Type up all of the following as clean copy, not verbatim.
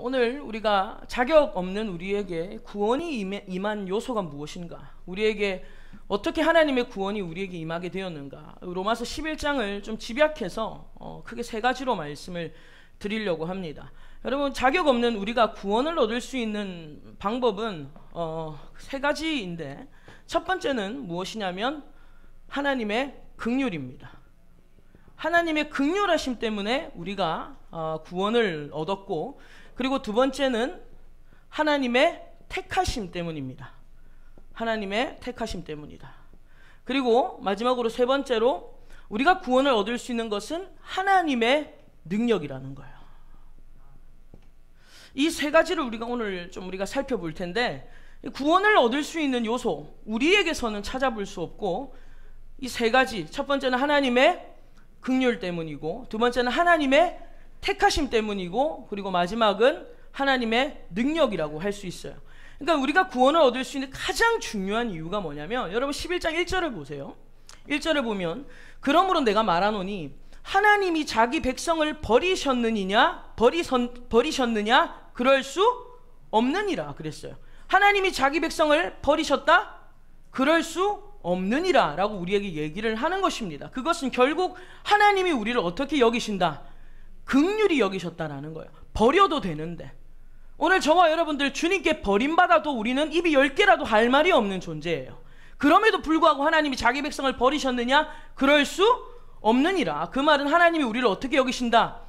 오늘 우리가 자격 없는 우리에게 구원이 임한 요소가 무엇인가? 우리에게 어떻게 하나님의 구원이 우리에게 임하게 되었는가? 로마서 11장을 좀 집약해서 크게 세 가지로 말씀을 드리려고 합니다. 여러분, 자격 없는 우리가 구원을 얻을 수 있는 방법은 세 가지인데, 첫 번째는 무엇이냐면 하나님의 긍휼입니다. 하나님의 긍휼하심 때문에 우리가 구원을 얻었고, 그리고 두 번째는 하나님의 택하심 때문입니다. 하나님의 택하심 때문이다. 그리고 마지막으로 세 번째로 우리가 구원을 얻을 수 있는 것은 하나님의 능력이라는 거예요. 이 세 가지를 우리가 살펴볼 텐데, 구원을 얻을 수 있는 요소, 우리에게서는 찾아볼 수 없고, 이 세 가지, 첫 번째는 하나님의 긍휼 때문이고, 두 번째는 하나님의 택하심 때문이고, 그리고 마지막은 하나님의 능력이라고 할 수 있어요. 그러니까 우리가 구원을 얻을 수 있는 가장 중요한 이유가 뭐냐면, 여러분 11장 1절을 보세요. 1절을 보면, 그러므로 내가 말하노니 하나님이 자기 백성을 버리셨느냐 그럴 수 없느니라 그랬어요. 하나님이 자기 백성을 버리셨다? 그럴 수 없느니라 라고 우리에게 얘기를 하는 것입니다. 그것은 결국 하나님이 우리를 어떻게 여기신다? 긍휼히 여기셨다라는 거예요. 버려도 되는데, 오늘 저와 여러분들 주님께 버림받아도 우리는 입이 10개라도 할 말이 없는 존재예요. 그럼에도 불구하고 하나님이 자기 백성을 버리셨느냐? 그럴 수 없느니라. 그 말은 하나님이 우리를 어떻게 여기신다?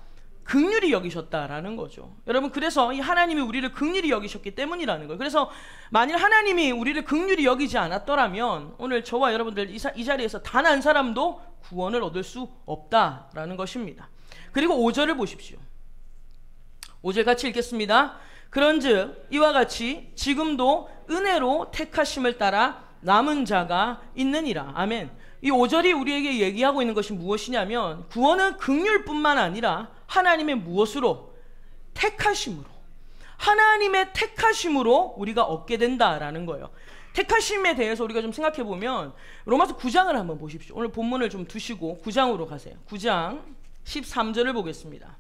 긍휼히 여기셨다라는 거죠. 여러분, 그래서 이 하나님이 우리를 긍휼히 여기셨기 때문이라는 거예요. 그래서 만일 하나님이 우리를 긍휼히 여기지 않았더라면 오늘 저와 여러분들 이 자리에서 단 한 사람도 구원을 얻을 수 없다라는 것입니다. 그리고 5절을 보십시오. 5절 같이 읽겠습니다. 그런즉 이와 같이 지금도 은혜로 택하심을 따라 남은 자가 있느니라. 아멘. 이 5절이 우리에게 얘기하고 있는 것이 무엇이냐면, 구원은 긍휼뿐만 아니라 하나님의 무엇으로? 택하심으로. 하나님의 택하심으로 우리가 얻게 된다라는 거예요. 택하심에 대해서 우리가 좀 생각해 보면 로마서 9장을 한번 보십시오. 오늘 본문을 좀 두시고 9장으로 가세요. 9장 13절을 보겠습니다.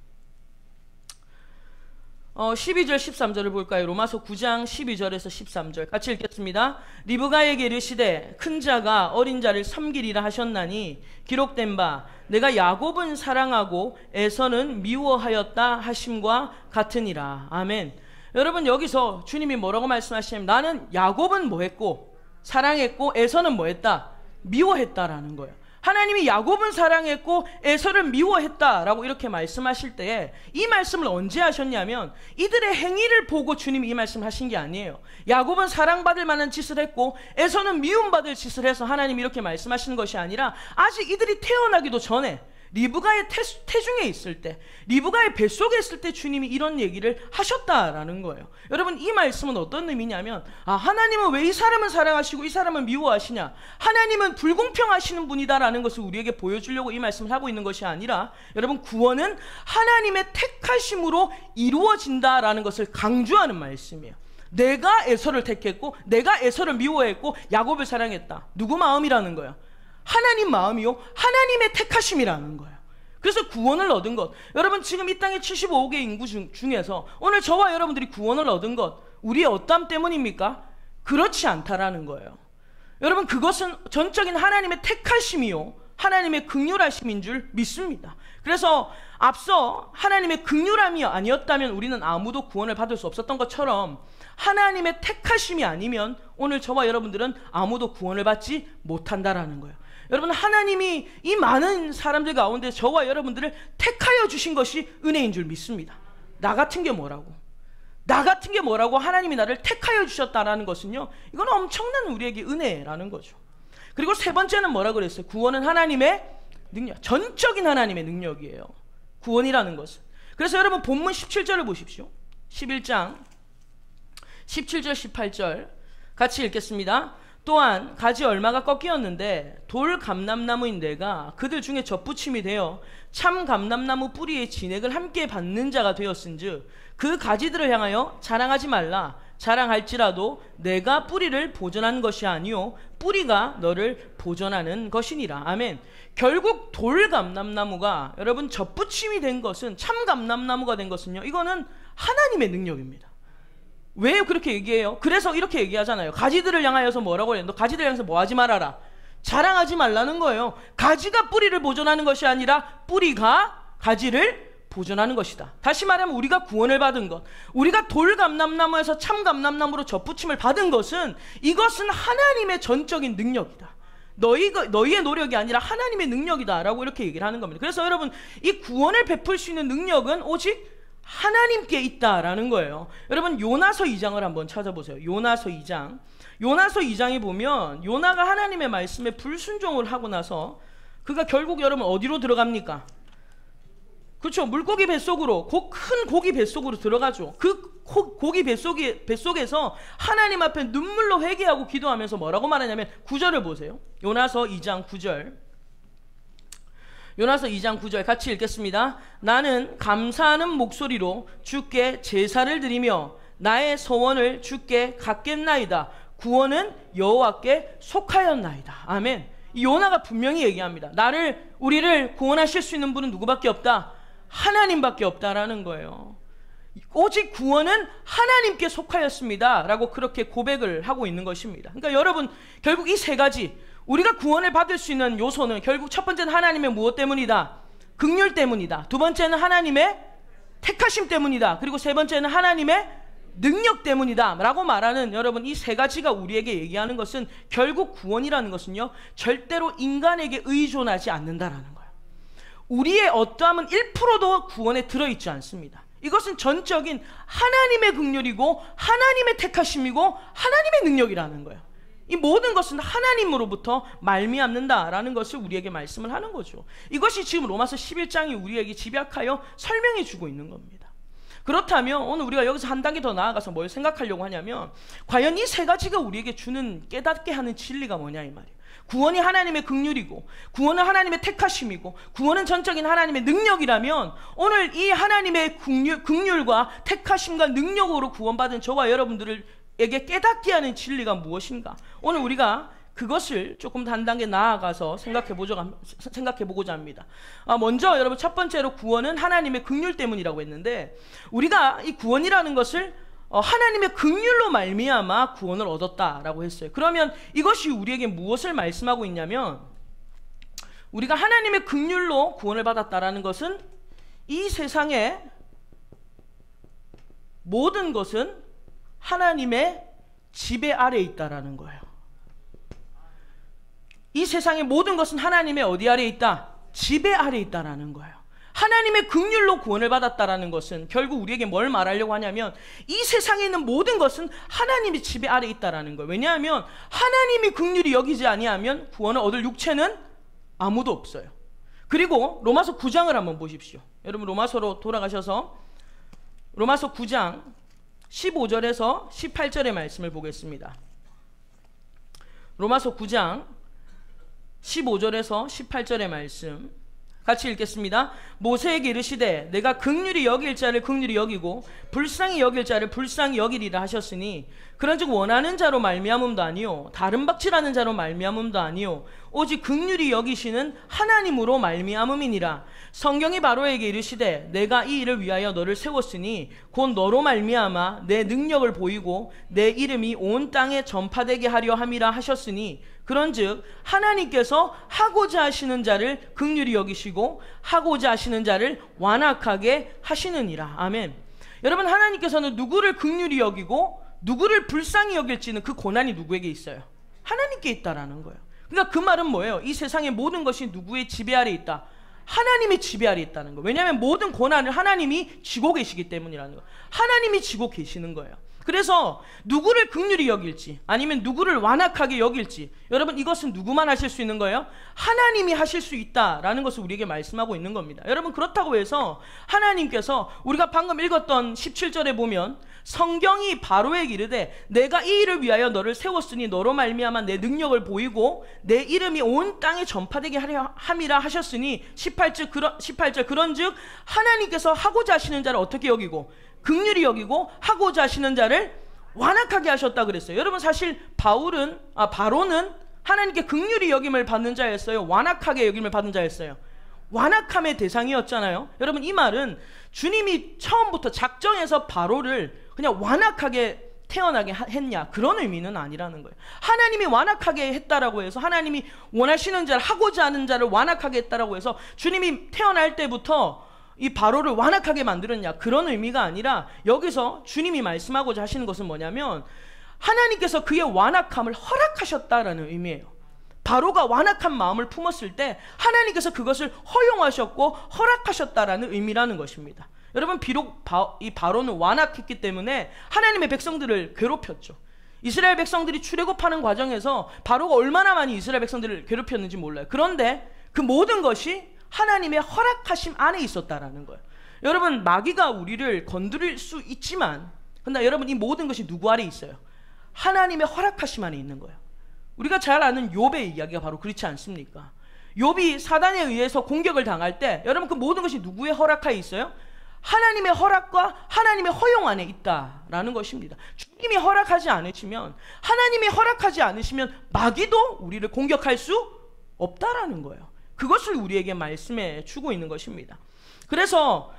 12절 13절을 볼까요? 로마서 9장 12절에서 13절 같이 읽겠습니다. 리브가에게 이르시되 큰 자가 어린 자를 섬기리라 하셨나니 기록된 바 내가 야곱은 사랑하고 에서는 미워하였다 하심과 같으니라. 아멘. 여러분, 여기서 주님이 뭐라고 말씀하시냐면, 나는 야곱은 뭐 했고 사랑했고 에서는 뭐 했다? 미워했다라는 거예요. 하나님이 야곱은 사랑했고 에서를 미워했다라고 이렇게 말씀하실 때에 이 말씀을 언제 하셨냐면, 이들의 행위를 보고 주님이 이 말씀을 하신 게 아니에요. 야곱은 사랑받을 만한 짓을 했고 에서는 미움받을 짓을 해서 하나님이 이렇게 말씀하시는 것이 아니라, 아직 이들이 태어나기도 전에 리브가의 태중에 있을 때, 리브가의 뱃속에 있을 때 주님이 이런 얘기를 하셨다라는 거예요. 여러분, 이 말씀은 어떤 의미냐면, 하나님은 왜 이 사람은 사랑하시고 이 사람은 미워하시냐? 하나님은 불공평하시는 분이다라는 것을 우리에게 보여주려고 이 말씀을 하고 있는 것이 아니라, 여러분, 구원은 하나님의 택하심으로 이루어진다라는 것을 강조하는 말씀이에요. 내가 에서를 택했고 내가 에서를 미워했고 야곱을 사랑했다. 누구 마음이라는 거예요? 하나님 마음이요, 하나님의 택하심이라는 거예요. 그래서 구원을 얻은 것, 여러분, 지금 이 땅의 75억의 인구 중에서 오늘 저와 여러분들이 구원을 얻은 것, 우리의 어떠함 때문입니까? 그렇지 않다라는 거예요. 여러분, 그것은 전적인 하나님의 택하심이요, 하나님의 긍휼하심인 줄 믿습니다. 그래서 앞서 하나님의 긍휼함이 아니었다면 우리는 아무도 구원을 받을 수 없었던 것처럼, 하나님의 택하심이 아니면 오늘 저와 여러분들은 아무도 구원을 받지 못한다라는 거예요. 여러분, 하나님이 이 많은 사람들 가운데 저와 여러분들을 택하여 주신 것이 은혜인 줄 믿습니다. 나 같은 게 뭐라고 하나님이 나를 택하여 주셨다라는 것은요, 이건 엄청난 우리에게 은혜라는 거죠. 그리고 세 번째는 뭐라 그랬어요? 구원은 하나님의 능력, 전적인 하나님의 능력이에요, 구원이라는 것은. 그래서 여러분, 본문 17절을 보십시오. 11장 17절 18절 같이 읽겠습니다. 또한 가지 얼마가 꺾이었는데 돌 감람나무인 내가 그들 중에 젖붙임이 되어 참 감람나무 뿌리의 진액을 함께 받는 자가 되었은즉 그 가지들을 향하여 자랑하지 말라. 자랑할지라도 내가 뿌리를 보존한 것이 아니요 뿌리가 너를 보존하는 것이니라. 아멘. 결국 돌 감람나무가 여러분 젖붙임이 된 것은, 참 감람나무가 된 것은요, 이거는 하나님의 능력입니다. 왜 그렇게 얘기해요? 그래서 이렇게 얘기하잖아요. 가지들을 향하여서 뭐라고 해요? 너 가지들 향해서 뭐 하지 말아라. 자랑하지 말라는 거예요. 가지가 뿌리를 보존하는 것이 아니라 뿌리가 가지를 보존하는 것이다. 다시 말하면 우리가 구원을 받은 것, 우리가 돌감람나무에서 참감람나무로 접붙임을 받은 것은 이것은 하나님의 전적인 능력이다. 너희의 노력이 아니라 하나님의 능력이다 라고 이렇게 얘기를 하는 겁니다. 그래서 여러분, 이 구원을 베풀 수 있는 능력은 오직 하나님께 있다라는 거예요. 여러분, 요나서 2장을 한번 찾아보세요. 요나서 2장. 요나서 2장에 보면 요나가 하나님의 말씀에 불순종을 하고 나서 그가 결국 여러분 어디로 들어갑니까? 그렇죠. 물고기 뱃속으로, 큰 고기 뱃속으로 들어가죠. 그 고기 뱃속에서 하나님 앞에 눈물로 회개하고 기도하면서 뭐라고 말하냐면 9절을 보세요. 요나서 2장 9절. 요나서 2장 9절 같이 읽겠습니다. 나는 감사하는 목소리로 주께 제사를 드리며 나의 소원을 주께 갚겠나이다. 구원은 여호와께 속하였나이다. 아멘. 이 요나가 분명히 얘기합니다. 우리를 구원하실 수 있는 분은 누구밖에 없다? 하나님밖에 없다라는 거예요. 오직 구원은 하나님께 속하였습니다 라고 그렇게 고백을 하고 있는 것입니다. 그러니까 여러분, 결국 이 세 가지, 우리가 구원을 받을 수 있는 요소는 결국 첫 번째는 하나님의 무엇 때문이다? 긍휼 때문이다. 두 번째는 하나님의 택하심 때문이다. 그리고 세 번째는 하나님의 능력 때문이다 라고 말하는, 여러분, 이 세 가지가 우리에게 얘기하는 것은 결국 구원이라는 것은요, 절대로 인간에게 의존하지 않는다라는 거예요. 우리의 어떠함은 1%도 구원에 들어있지 않습니다. 이것은 전적인 하나님의 긍휼이고 하나님의 택하심이고 하나님의 능력이라는 거예요. 이 모든 것은 하나님으로부터 말미암는다라는 것을 우리에게 말씀을 하는 거죠. 이것이 지금 로마서 11장이 우리에게 집약하여 설명해 주고 있는 겁니다. 그렇다면 오늘 우리가 여기서 한 단계 더 나아가서 뭘 생각하려고 하냐면, 과연 이 세 가지가 우리에게 주는 깨닫게 하는 진리가 뭐냐 이 말이에요. 구원이 하나님의 긍휼이고, 구원은 하나님의 택하심이고, 구원은 전적인 하나님의 능력이라면, 오늘 이 하나님의 긍휼과 택하심과 능력으로 구원받은 저와 여러분들에게 깨닫게 하는 진리가 무엇인가? 오늘 우리가 그것을 조금 한 단계 나아가서 생각해보고자 합니다. 먼저 여러분, 첫 번째로 구원은 하나님의 긍휼 때문이라고 했는데, 우리가 이 구원이라는 것을 하나님의 긍휼로 말미암아 구원을 얻었다라고 했어요. 그러면 이것이 우리에게 무엇을 말씀하고 있냐면, 우리가 하나님의 긍휼로 구원을 받았다라는 것은 이 세상의 모든 것은 하나님의 지배 아래에 있다라는 거예요. 이 세상의 모든 것은 하나님의 어디 아래에 있다? 지배 아래에 있다라는 거예요. 하나님의 긍휼로 구원을 받았다라는 것은 결국 우리에게 뭘 말하려고 하냐면, 이 세상에 있는 모든 것은 하나님의 지배 아래에 있다라는 거예요. 왜냐하면 하나님이 긍휼히 여기지 아니하면 구원을 얻을 육체는 아무도 없어요. 그리고 로마서 9장을 한번 보십시오. 여러분, 로마서로 돌아가셔서 로마서 9장 15절에서 18절의 말씀을 보겠습니다. 로마서 9장 15절에서 18절의 말씀 같이 읽겠습니다. 모세에게 이르시되 내가 긍휼히 여길 자를 긍휼히 여기고 불쌍히 여길 자를 불쌍히 여기리라 하셨으니, 그런즉 원하는 자로 말미암음도 아니요 다른 박질하는 자로 말미암음도 아니요 오직 긍휼히 여기시는 하나님으로 말미암음이니라. 성경이 바로에게 이르시되 내가 이 일을 위하여 너를 세웠으니 곧 너로 말미암아 내 능력을 보이고 내 이름이 온 땅에 전파되게 하려 함이라 하셨으니, 그런즉 하나님께서 하고자 하시는 자를 긍휼히 여기시고 하고자 하시는 자를 완악하게 하시느니라. 아멘. 여러분, 하나님께서는 누구를 긍휼히 여기고 누구를 불쌍히 여길지는 그 권한이 누구에게 있어요? 하나님께 있다라는 거예요. 그러니까 그 말은 뭐예요? 이 세상의 모든 것이 누구의 지배 아래 있다? 하나님의 지배 아래 있다는 거예요. 왜냐하면 모든 권한을 하나님이 쥐고 계시기 때문이라는 거예요. 하나님이 쥐고 계시는 거예요. 그래서 누구를 긍휼히 여길지 아니면 누구를 완악하게 여길지, 여러분, 이것은 누구만 하실 수 있는 거예요? 하나님이 하실 수 있다라는 것을 우리에게 말씀하고 있는 겁니다. 여러분, 그렇다고 해서 하나님께서 우리가 방금 읽었던 17절에 보면 성경이 바로에게 이르되 내가 이 일을 위하여 너를 세웠으니 너로 말미암아 내 능력을 보이고 내 이름이 온 땅에 전파되게 하려 함이라 하셨으니, 18절 그런즉 하나님께서 하고자 하시는 자를 어떻게 여기고 긍휼히 여기고 하고자 하시는 자를 완악하게 하셨다 그랬어요. 여러분, 사실 바로는 하나님께 긍휼히 여김을 받는 자였어요? 완악하게 여김을 받는 자였어요? 완악함의 대상이었잖아요. 여러분, 이 말은 주님이 처음부터 작정해서 바로를 그냥 완악하게 태어나게 했냐, 그런 의미는 아니라는 거예요. 하나님이 완악하게 했다라고 해서, 하나님이 원하시는 자를, 하고자 하는 자를 완악하게 했다라고 해서 주님이 태어날 때부터 이 바로를 완악하게 만들었냐, 그런 의미가 아니라, 여기서 주님이 말씀하고자 하시는 것은 뭐냐면 하나님께서 그의 완악함을 허락하셨다라는 의미예요. 바로가 완악한 마음을 품었을 때 하나님께서 그것을 허용하셨고 허락하셨다라는 의미라는 것입니다. 여러분, 비록 이 바로는 완악했기 때문에 하나님의 백성들을 괴롭혔죠. 이스라엘 백성들이 출애굽하는 과정에서 바로가 얼마나 많이 이스라엘 백성들을 괴롭혔는지 몰라요. 그런데 그 모든 것이 하나님의 허락하심 안에 있었다라는 거예요. 여러분, 마귀가 우리를 건드릴 수 있지만, 근데 여러분, 이 모든 것이 누구 아래 있어요? 하나님의 허락하심 안에 있는 거예요. 우리가 잘 아는 욥의 이야기가 바로 그렇지 않습니까? 욥이 사단에 의해서 공격을 당할 때, 여러분, 그 모든 것이 누구의 허락하에 있어요? 하나님의 허락과 하나님의 허용 안에 있다라는 것입니다. 주님이 허락하지 않으시면, 하나님이 허락하지 않으시면 마귀도 우리를 공격할 수 없다라는 거예요. 그것을 우리에게 말씀해 주고 있는 것입니다. 그래서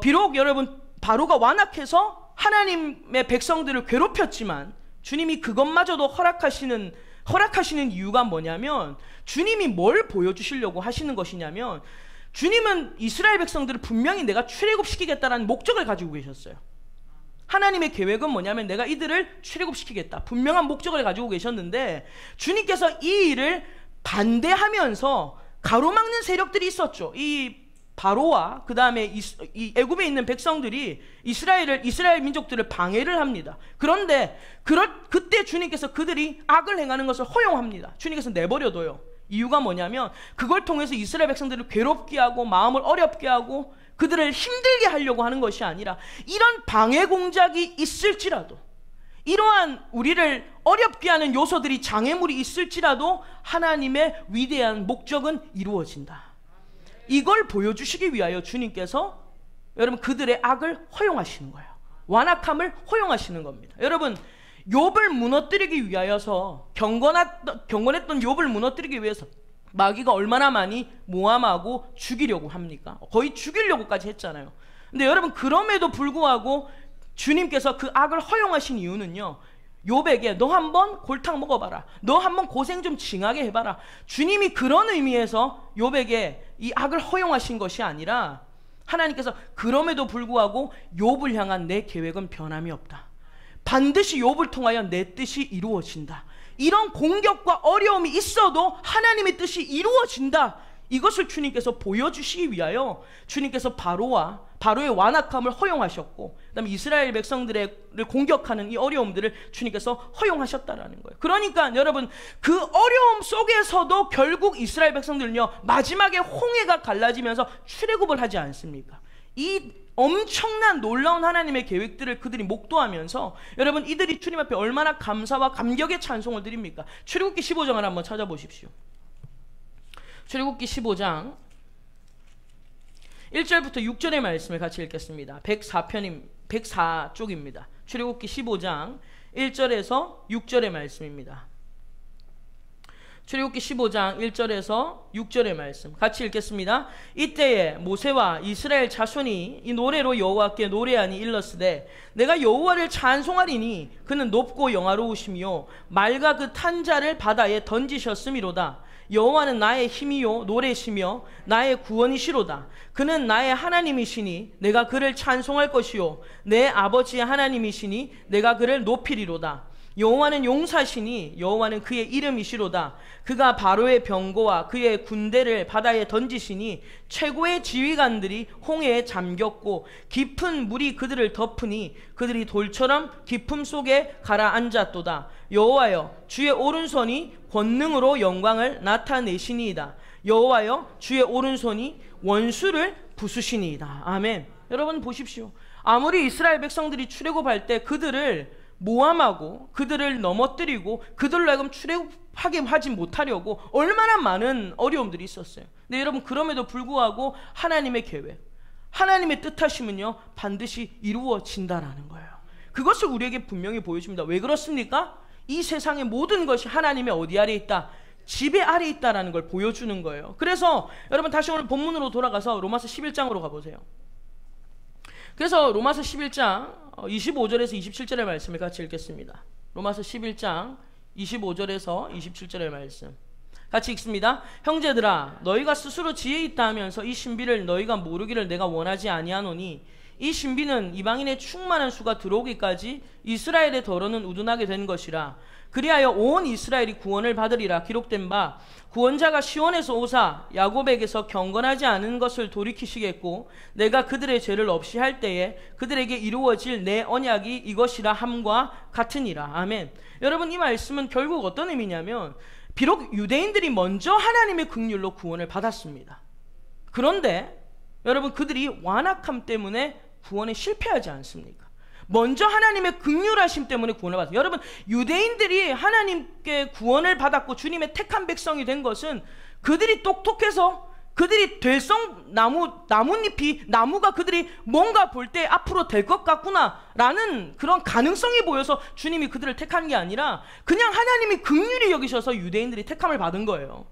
비록 여러분, 바로가 완악해서 하나님의 백성들을 괴롭혔지만 주님이 그것마저도 허락하시는 이유가 뭐냐면, 주님이 뭘 보여주시려고 하시는 것이냐면, 주님은 이스라엘 백성들을 분명히 내가 출애굽시키겠다라는 목적을 가지고 계셨어요. 하나님의 계획은 뭐냐면 내가 이들을 출애굽시키겠다, 분명한 목적을 가지고 계셨는데, 주님께서 이 일을 반대하면서 가로막는 세력들이 있었죠. 이 바로와 그 다음에 이 애굽에 있는 백성들이 이스라엘 민족들을 방해를 합니다. 그런데 그때 주님께서 그들이 악을 행하는 것을 허용합니다. 주님께서 내버려둬요. 이유가 뭐냐면 그걸 통해서 이스라엘 백성들을 괴롭게 하고 마음을 어렵게 하고 그들을 힘들게 하려고 하는 것이 아니라, 이런 방해 공작이 있을지라도, 이러한 우리를 어렵게 하는 요소들이, 장애물이 있을지라도 하나님의 위대한 목적은 이루어진다. 이걸 보여주시기 위하여 주님께서 여러분 그들의 악을 허용하시는 거예요. 완악함을 허용하시는 겁니다. 여러분, 욥을 무너뜨리기 위하여서, 경건했던 욥을 무너뜨리기 위해서 마귀가 얼마나 많이 모함하고 죽이려고 합니까? 거의 죽이려고까지 했잖아요. 근데 여러분, 그럼에도 불구하고 주님께서 그 악을 허용하신 이유는요, 욥에게 너 한번 골탕 먹어봐라, 너 한번 고생 좀 징하게 해봐라. 주님이 그런 의미에서 욥에게 이 악을 허용하신 것이 아니라, 하나님께서 그럼에도 불구하고 욥을 향한 내 계획은 변함이 없다, 반드시 욥을 통하여 내 뜻이 이루어진다, 이런 공격과 어려움이 있어도 하나님의 뜻이 이루어진다, 이것을 주님께서 보여주시기 위하여 주님께서 바로의 완악함을 허용하셨고, 그 다음에 이스라엘 백성들을 공격하는 이 어려움들을 주님께서 허용하셨다라는 거예요. 그러니까 여러분, 그 어려움 속에서도 결국 이스라엘 백성들은요, 마지막에 홍해가 갈라지면서 출애굽을 하지 않습니까? 이 엄청난 놀라운 하나님의 계획들을 그들이 목도하면서, 여러분, 이들이 주님 앞에 얼마나 감사와 감격의 찬송을 드립니까? 출애굽기 15장을 한번 찾아보십시오. 출애굽기 15장 1절부터 6절의 말씀을 같이 읽겠습니다. 104쪽입니다. 출애굽기 15장 1절에서 6절의 말씀입니다. 출애굽기 15장 1절에서 6절의 말씀 같이 읽겠습니다. 이때에 모세와 이스라엘 자손이 이 노래로 여호와께 노래하니 일렀으되, 내가 여호와를 찬송하리니 그는 높고 영화로우시며 맑아 그 탄 자를 바다에 던지셨음이로다. 여호와는 나의 힘이요 노래시며 나의 구원이시로다. 그는 나의 하나님이시니 내가 그를 찬송할 것이요 내 아버지의 하나님이시니 내가 그를 높이리로다. 여호와는 용사시니 여호와는 그의 이름이시로다. 그가 바로의 병거와 그의 군대를 바다에 던지시니 최고의 지휘관들이 홍해에 잠겼고 깊은 물이 그들을 덮으니 그들이 돌처럼 깊음 속에 가라앉았도다. 여호와여, 주의 오른손이 권능으로 영광을 나타내시니이다. 여호와여, 주의 오른손이 원수를 부수시니이다. 아멘. 여러분 보십시오. 아무리 이스라엘 백성들이 출애굽할 때 그들을 모함하고 그들을 넘어뜨리고 그들로 하여금 출애굽하게 하지 못하려고 얼마나 많은 어려움들이 있었어요. 근데 여러분, 그럼에도 불구하고 하나님의 계획, 하나님의 뜻하심은요 반드시 이루어진다라는 거예요. 그것을 우리에게 분명히 보여줍니다. 왜 그렇습니까? 이 세상의 모든 것이 하나님의 어디 아래 있다? 지배 아래 있다라는 걸 보여주는 거예요. 그래서 여러분 다시 오늘 본문으로 돌아가서 로마서 11장으로 가보세요. 그래서 로마서 11장 25절에서 27절의 말씀을 같이 읽겠습니다. 로마서 11장 25절에서 27절의 말씀 같이 읽습니다. 형제들아, 너희가 스스로 지혜 있다 하면서 이 신비를 너희가 모르기를 내가 원하지 아니하노니 이 신비는 이방인의 충만한 수가 들어오기까지 이스라엘의 더러는 우둔하게 된 것이라. 그리하여 온 이스라엘이 구원을 받으리라. 기록된 바 구원자가 시온에서 오사 야곱에게서 경건하지 않은 것을 돌이키시겠고 내가 그들의 죄를 없이 할 때에 그들에게 이루어질 내 언약이 이것이라 함과 같으니라. 아멘. 여러분, 이 말씀은 결국 어떤 의미냐면 비록 유대인들이 먼저 하나님의 긍휼로 구원을 받았습니다. 그런데 여러분, 그들이 완악함 때문에 구원에 실패하지 않습니까? 먼저 하나님의 긍휼하심 때문에 구원을 받았어요. 여러분, 유대인들이 하나님께 구원을 받았고 주님의 택한 백성이 된 것은 그들이 똑똑해서 그들이 나뭇잎이 나무가 그들이 뭔가 볼 때 앞으로 될 것 같구나 라는 그런 가능성이 보여서 주님이 그들을 택한 게 아니라 그냥 하나님이 긍휼히 여기셔서 유대인들이 택함을 받은 거예요.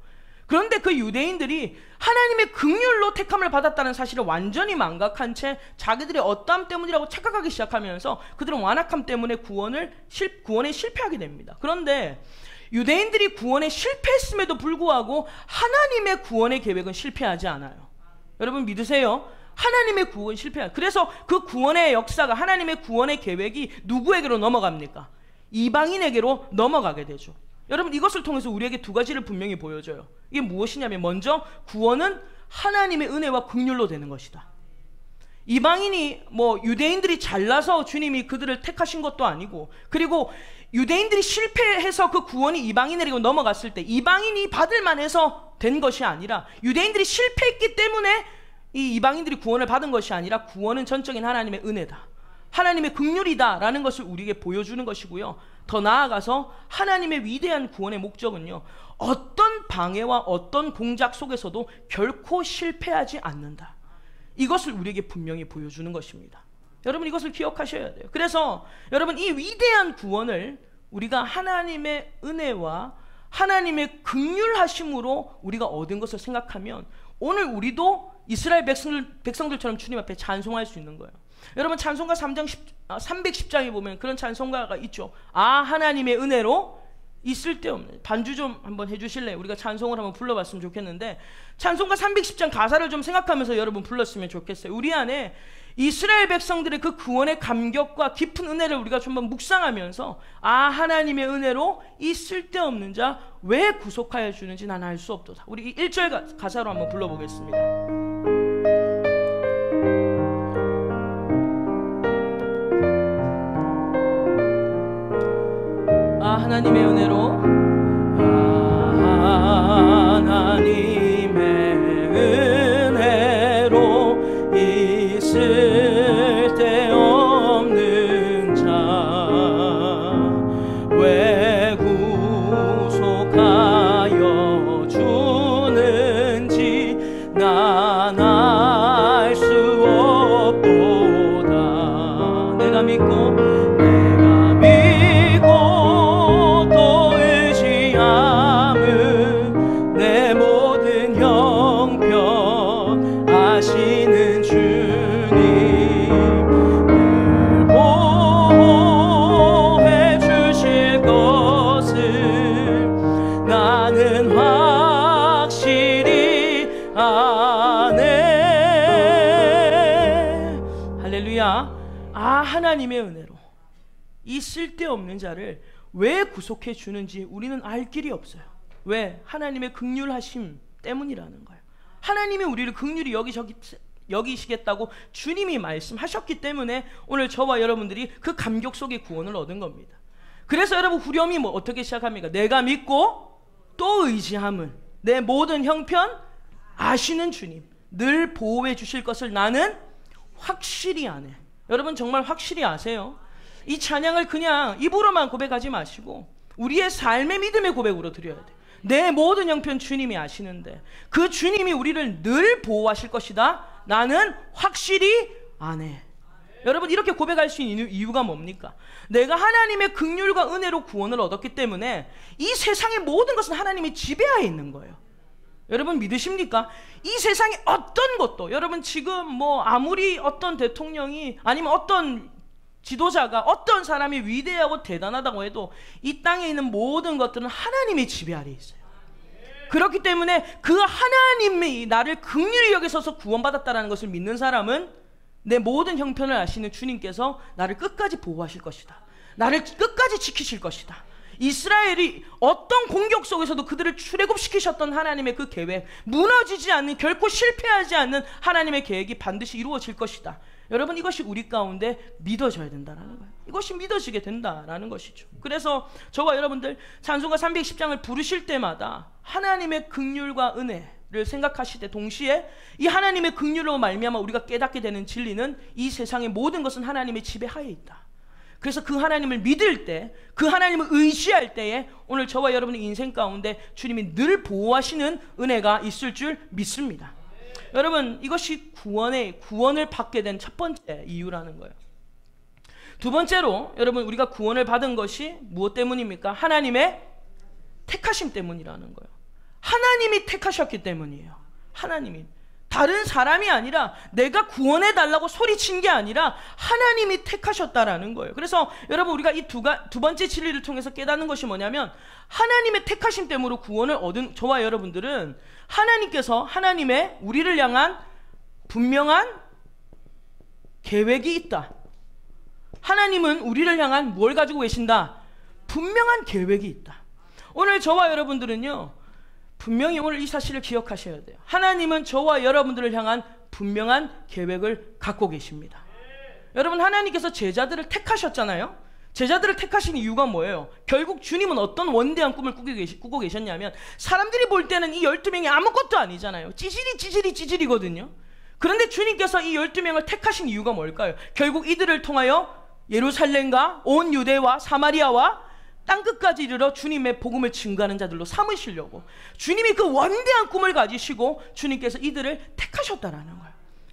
그런데 그 유대인들이 하나님의 긍휼로 택함을 받았다는 사실을 완전히 망각한 채 자기들의 어떠함 때문이라고 착각하기 시작하면서 그들은 완악함 때문에 구원에 실패하게 됩니다. 그런데 유대인들이 구원에 실패했음에도 불구하고 하나님의 구원의 계획은 실패하지 않아요. 여러분 믿으세요? 하나님의 구원이 실패해요. 그래서 그 구원의 역사가, 하나님의 구원의 계획이 누구에게로 넘어갑니까? 이방인에게로 넘어가게 되죠. 여러분, 이것을 통해서 우리에게 두 가지를 분명히 보여줘요. 이게 무엇이냐면, 먼저 구원은 하나님의 은혜와 긍휼로 되는 것이다. 이방인이 유대인들이 잘나서 주님이 그들을 택하신 것도 아니고, 그리고 유대인들이 실패해서 그 구원이 이방인에게로 넘어갔을 때 이방인이 받을 만해서 된 것이 아니라, 유대인들이 실패했기 때문에 이 이방인들이 구원을 받은 것이 아니라, 구원은 전적인 하나님의 은혜다, 하나님의 긍휼이다 라는 것을 우리에게 보여주는 것이고요. 더 나아가서 하나님의 위대한 구원의 목적은요, 어떤 방해와 어떤 공작 속에서도 결코 실패하지 않는다, 이것을 우리에게 분명히 보여주는 것입니다. 여러분, 이것을 기억하셔야 돼요. 그래서 여러분, 이 위대한 구원을 우리가 하나님의 은혜와 하나님의 긍휼하심으로 우리가 얻은 것을 생각하면 오늘 우리도 이스라엘 백성들처럼 주님 앞에 찬송할 수 있는 거예요. 여러분, 찬송가 310장에 보면 그런 찬송가가 있죠. 아, 하나님의 은혜로 이 쓸데없는, 반주 좀 한번 해주실래요? 우리가 찬송을 한번 불러봤으면 좋겠는데, 찬송가 310장 가사를 좀 생각하면서 여러분 불렀으면 좋겠어요. 우리 안에 이스라엘 백성들의 그 구원의 감격과 깊은 은혜를 우리가 좀 한번 묵상하면서, 아, 하나님의 은혜로 이 쓸데없는 자 왜 구속하여 주는지 난 알 수 없도다. 우리 1절 가사로 한번 불러보겠습니다. 하나님의 은혜로, 하나님의 은혜로 있을 데 없는 자 왜 구속하여 주는지 난 알 수 없도다. 내가 믿고 내 모든 형편 아시는 주님, 늘 보호해 주실 것을 나는 확실히 아네. 할렐루야. 아, 하나님의 은혜로 이 쓸데없는 자를 왜 구속해 주는지 우리는 알 길이 없어요. 왜? 하나님의 긍휼하심 때문이라는 거예요. 하나님이 우리를 긍휼히 여기시겠다고 주님이 말씀하셨기 때문에 오늘 저와 여러분들이 그 감격 속에 구원을 얻은 겁니다. 그래서 여러분, 후렴이 어떻게 시작합니까? 내가 믿고 또 의지함은 내 모든 형편 아시는 주님, 늘 보호해 주실 것을 나는 확실히 아네. 여러분, 정말 확실히 아세요? 이 찬양을 그냥 입으로만 고백하지 마시고 우리의 삶의 믿음의 고백으로 드려야 돼요. 내 모든 형편 주님이 아시는데 그 주님이 우리를 늘 보호하실 것이다, 나는 확실히 아네. 여러분 이렇게 고백할 수 있는 이유가 뭡니까? 내가 하나님의 긍휼과 은혜로 구원을 얻었기 때문에 이 세상의 모든 것은 하나님이 지배하에 있는 거예요. 여러분 믿으십니까? 이 세상의 어떤 것도, 여러분 지금 뭐 아무리 어떤 대통령이 아니면 어떤 지도자가, 어떤 사람이 위대하고 대단하다고 해도 이 땅에 있는 모든 것들은 하나님의 지배 아래에 있어요. 그렇기 때문에 그 하나님이 나를 긍휼히 여기셔서 구원받았다는 것을 믿는 사람은 내 모든 형편을 아시는 주님께서 나를 끝까지 보호하실 것이다. 나를 끝까지 지키실 것이다. 이스라엘이 어떤 공격 속에서도 그들을 출애굽시키셨던 하나님의 그 계획, 무너지지 않는, 결코 실패하지 않는 하나님의 계획이 반드시 이루어질 것이다. 여러분 이것이 우리 가운데 믿어져야 된다는 거예요. 이것이 믿어지게 된다라는 것이죠. 그래서 저와 여러분들 찬송가 310장을 부르실 때마다 하나님의 긍휼과 은혜를 생각하시되 동시에 이 하나님의 긍휼로 말미암아 우리가 깨닫게 되는 진리는 이 세상의 모든 것은 하나님의 지배하에 있다. 그래서 그 하나님을 믿을 때, 그 하나님을 의지할 때에 오늘 저와 여러분의 인생 가운데 주님이 늘 보호하시는 은혜가 있을 줄 믿습니다. 여러분 이것이 구원을 받게 된 첫 번째 이유라는 거예요. 두 번째로 여러분 우리가 구원을 받은 것이 무엇 때문입니까? 하나님의 택하심 때문이라는 거예요. 하나님이 택하셨기 때문이에요. 하나님이, 다른 사람이 아니라 내가 구원해 달라고 소리친 게 아니라 하나님이 택하셨다라는 거예요. 그래서 여러분 우리가 이 두 번째 진리를 통해서 깨닫는 것이 뭐냐면 하나님의 택하심 때문에 구원을 얻은 저와 여러분들은 하나님께서 하나님의 우리를 향한 분명한 계획이 있다. 하나님은 우리를 향한 뭘 가지고 계신다? 분명한 계획이 있다. 오늘 저와 여러분들은요, 분명히 오늘 이 사실을 기억하셔야 돼요. 하나님은 저와 여러분들을 향한 분명한 계획을 갖고 계십니다. 여러분 하나님께서 제자들을 택하셨잖아요. 제자들을 택하신 이유가 뭐예요? 결국 주님은 어떤 원대한 꿈을 꾸고 계셨냐면 사람들이 볼 때는 이 12명이 아무것도 아니잖아요. 찌질이거든요. 그런데 주님께서 이 12명을 택하신 이유가 뭘까요? 결국 이들을 통하여 예루살렘과 온 유대와 사마리아와 땅끝까지 이르러 주님의 복음을 증거하는 자들로 삼으시려고 주님이 그 원대한 꿈을 가지시고 주님께서 이들을 택하셨다라는 거예요.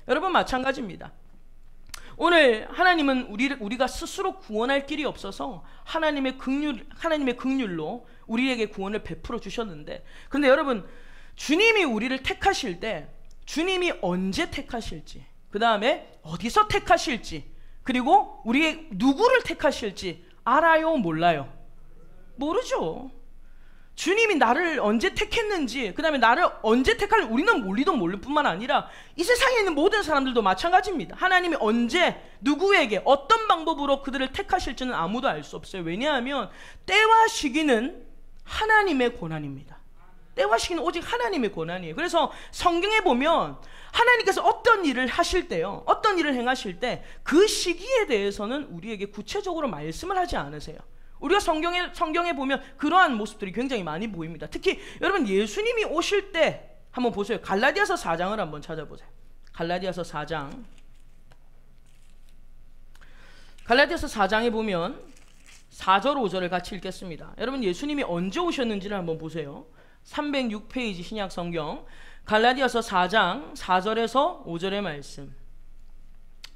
여러분 마찬가지입니다. 오늘 하나님은 우리가 스스로 구원할 길이 없어서 하나님의 긍휼로 우리에게 구원을 베풀어 주셨는데, 근데 여러분 주님이 우리를 택하실 때 주님이 언제 택하실지, 그 다음에 어디서 택하실지, 그리고 우리의 누구를 택하실지 알아요? 몰라요? 모르죠. 주님이 나를 언제 택했는지, 그 다음에 나를 언제 택할지 우리는 모를 뿐만 아니라 이 세상에 있는 모든 사람들도 마찬가지입니다. 하나님이 언제 누구에게 어떤 방법으로 그들을 택하실지는 아무도 알 수 없어요. 왜냐하면 때와 시기는 하나님의 권한입니다. 때와 시기는 오직 하나님의 권한이에요. 그래서 성경에 보면 하나님께서 어떤 일을 하실 때요, 어떤 일을 행하실 때 그 시기에 대해서는 우리에게 구체적으로 말씀을 하지 않으세요. 우리가 성경에 보면 그러한 모습들이 굉장히 많이 보입니다. 특히 여러분 예수님이 오실 때 한번 보세요. 갈라디아서 4장을 한번 찾아보세요. 갈라디아서 4장. 갈라디아서 4장에 보면 4절 5절을 같이 읽겠습니다. 여러분 예수님이 언제 오셨는지를 한번 보세요. 306페이지 신약 성경 갈라디아서 4장 4절에서 5절의 말씀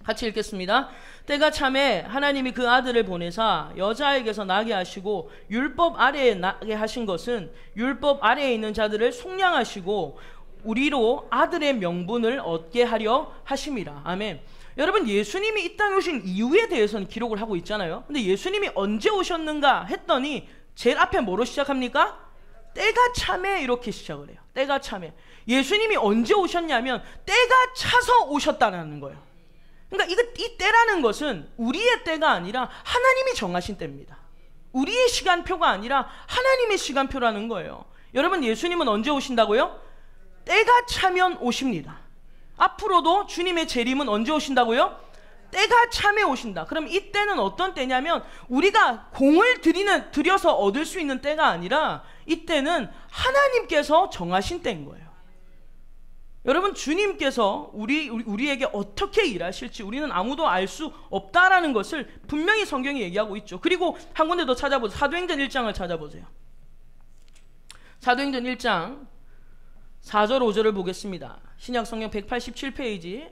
같이 읽겠습니다. 때가 참에 하나님이 그 아들을 보내사 여자에게서 나게 하시고 율법 아래에 나게 하신 것은 율법 아래에 있는 자들을 속량하시고 우리로 아들의 명분을 얻게 하려 하심이라. 아멘. 여러분 예수님이 이 땅에 오신 이유에 대해서는 기록을 하고 있잖아요. 근데 예수님이 언제 오셨는가 했더니 제일 앞에 뭐로 시작합니까? 때가 참에 이렇게 시작을 해요. 때가 참에. 예수님이 언제 오셨냐면 때가 차서 오셨다는 거예요. 그러니까 이 때라는 것은 우리의 때가 아니라 하나님이 정하신 때입니다. 우리의 시간표가 아니라 하나님의 시간표라는 거예요. 여러분 예수님은 언제 오신다고요? 때가 차면 오십니다. 앞으로도 주님의 재림은 언제 오신다고요? 때가 참에 오신다. 그럼 이 때는 어떤 때냐면 우리가 공을 들여서 얻을 수 있는 때가 아니라 이 때는 하나님께서 정하신 때인 거예요. 여러분 주님께서 우리에게 어떻게 일하실지 우리는 아무도 알 수 없다라는 것을 분명히 성경이 얘기하고 있죠. 그리고 한 군데 더 찾아보세요. 사도행전 1장을 찾아보세요. 사도행전 1장 4절 5절을 보겠습니다. 신약 성경 187페이지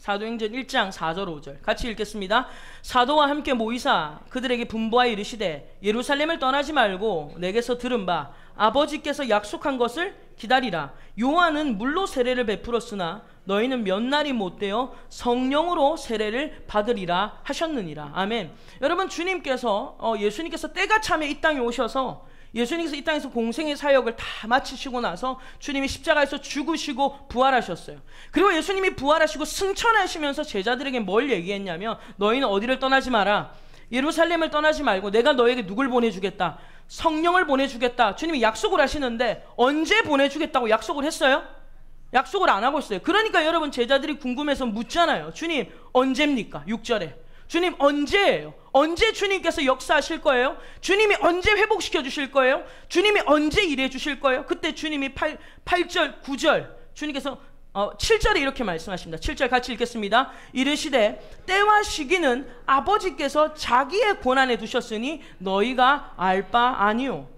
사도행전 1장 4절 5절 같이 읽겠습니다. 사도와 함께 모이사 그들에게 분부하여 이르시되 예루살렘을 떠나지 말고 내게서 들은 바 아버지께서 약속한 것을 기다리라. 요한은 물로 세례를 베풀었으나 너희는 몇 날이 못되어 성령으로 세례를 받으리라 하셨느니라. 아멘. 여러분, 주님께서 예수님께서 때가 차면 이 땅에 오셔서 예수님께서 이 땅에서 공생의 사역을 다 마치시고 나서 주님이 십자가에서 죽으시고 부활하셨어요. 그리고 예수님이 부활하시고 승천하시면서 제자들에게 뭘 얘기했냐면 너희는 어디를 떠나지 마라. 예루살렘을 떠나지 말고 내가 너에게 누굴 보내주겠다. 성령을 보내주겠다. 주님이 약속을 하시는데 언제 보내주겠다고 약속을 했어요? 약속을 안 하고 있어요. 그러니까 여러분, 제자들이 궁금해서 묻잖아요. 주님 언제입니까? 6절에 주님 언제예요? 언제 주님께서 역사하실 거예요? 주님이 언제 회복시켜 주실 거예요? 주님이 언제 일해 주실 거예요? 그때 주님이 8절 9절 주님께서 7절에 이렇게 말씀하십니다. 7절 같이 읽겠습니다. 이르시되 때와 시기는 아버지께서 자기의 권한에 두셨으니 너희가 알 바 아니요.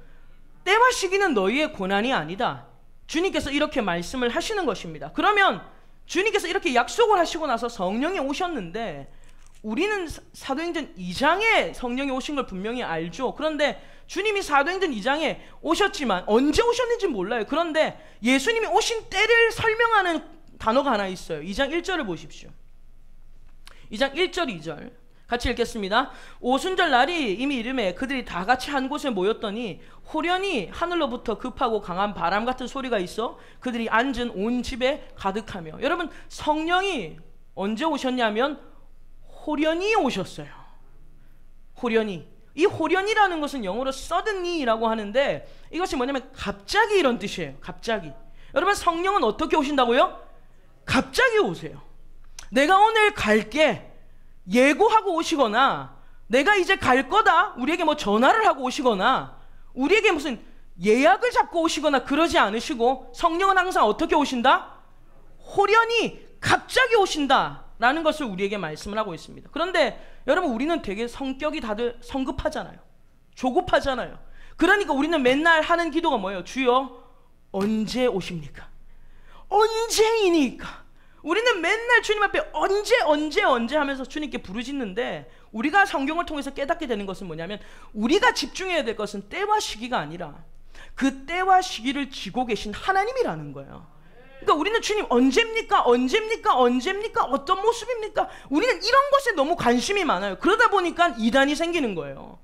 때와 시기는 너희의 권한이 아니다. 주님께서 이렇게 말씀을 하시는 것입니다. 그러면 주님께서 이렇게 약속을 하시고 나서 성령이 오셨는데 우리는 사도행전 2장에 성령이 오신 걸 분명히 알죠. 그런데 주님이 사도행전 2장에 오셨지만 언제 오셨는지 몰라요. 그런데 예수님이 오신 때를 설명하는 단어가 하나 있어요. 2장 1절을 보십시오. 2장 1절 2절 같이 읽겠습니다. 오순절 날이 이미 이름에 그들이 다 같이 한 곳에 모였더니 호련히 하늘로부터 급하고 강한 바람 같은 소리가 있어 그들이 앉은 온 집에 가득하며. 여러분, 성령이 언제 오셨냐면 호련히 오셨어요. 호련히. 이 호련이라는 것은 영어로 suddenly라고 하는데 이것이 뭐냐면 갑자기 이런 뜻이에요. 갑자기. 여러분, 성령은 어떻게 오신다고요? 갑자기 오세요. 내가 오늘 갈게 예고하고 오시거나 내가 이제 갈 거다 우리에게 뭐 전화를 하고 오시거나 우리에게 무슨 예약을 잡고 오시거나 그러지 않으시고 성령은 항상 어떻게 오신다? 호련히 갑자기 오신다 라는 것을 우리에게 말씀을 하고 있습니다. 그런데 여러분, 우리는 되게 성격이 다들 성급하잖아요. 조급하잖아요. 그러니까 우리는 맨날 하는 기도가 뭐예요? 주여 언제 오십니까? 언제이니까. 우리는 맨날 주님 앞에 언제 하면서 주님께 부르짖는데 우리가 성경을 통해서 깨닫게 되는 것은 뭐냐면 우리가 집중해야 될 것은 때와 시기가 아니라 그 때와 시기를 쥐고 계신 하나님이라는 거예요. 그러니까 우리는 주님 언제입니까? 어떤 모습입니까? 우리는 이런 것에 너무 관심이 많아요. 그러다 보니까 2단이 생기는 거예요.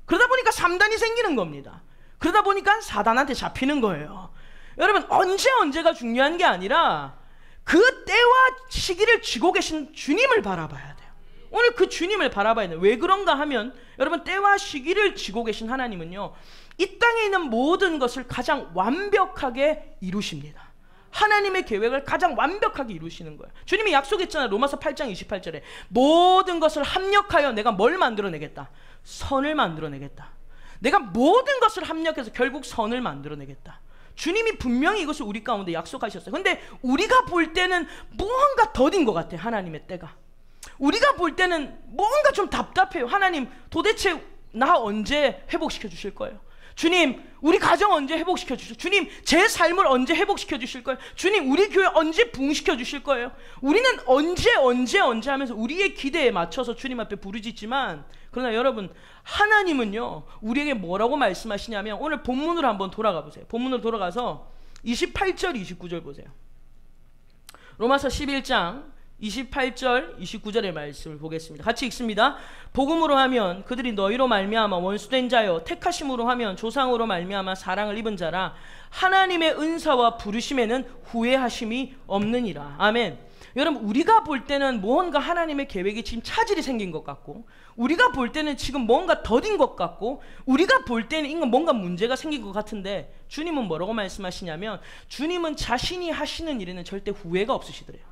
그러다 보니까 3단이 생기는 겁니다. 그러다 보니까 사단한테 잡히는 거예요. 여러분, 언제가 중요한 게 아니라 그 때와 시기를 쥐고 계신 주님을 바라봐야 돼요. 오늘 그 주님을 바라봐야 돼요. 왜 그런가 하면 여러분, 때와 시기를 쥐고 계신 하나님은요, 이 땅에 있는 모든 것을 가장 완벽하게 이루십니다. 하나님의 계획을 가장 완벽하게 이루시는 거예요. 주님이 약속했잖아요. 로마서 8장 28절에 모든 것을 합력하여 내가 뭘 만들어내겠다? 선을 만들어내겠다. 내가 모든 것을 합력해서 결국 선을 만들어내겠다. 주님이 분명히 이것을 우리 가운데 약속하셨어요. 근데 우리가 볼 때는 뭔가 더딘 것 같아요. 하나님의 때가. 우리가 볼 때는 뭔가 좀 답답해요. 하나님 도대체 나 언제 회복시켜 주실 거예요? 주님, 우리 가정 언제 회복시켜 주실? 주님, 제 삶을 언제 회복시켜 주실 거예요? 주님, 우리 교회 언제 부흥시켜 주실 거예요? 우리는 언제 하면서 우리의 기대에 맞춰서 주님 앞에 부르짖지만, 그러나 여러분, 하나님은요 우리에게 뭐라고 말씀하시냐면 오늘 본문으로 한번 돌아가 보세요. 본문으로 돌아가서 28절 29절 보세요. 로마서 11장 28절 29절의 말씀을 보겠습니다. 같이 읽습니다. 복음으로 하면 그들이 너희로 말미암아 원수된 자요, 택하심으로 하면 조상으로 말미암아 사랑을 입은 자라. 하나님의 은사와 부르심에는 후회하심이 없느니라. 아멘. 여러분, 우리가 볼 때는 뭔가 하나님의 계획이 지금 차질이 생긴 것 같고, 우리가 볼 때는 지금 뭔가 더딘 것 같고, 우리가 볼 때는 이건 뭔가 문제가 생긴 것 같은데 주님은 뭐라고 말씀하시냐면 주님은 자신이 하시는 일에는 절대 후회가 없으시더래요.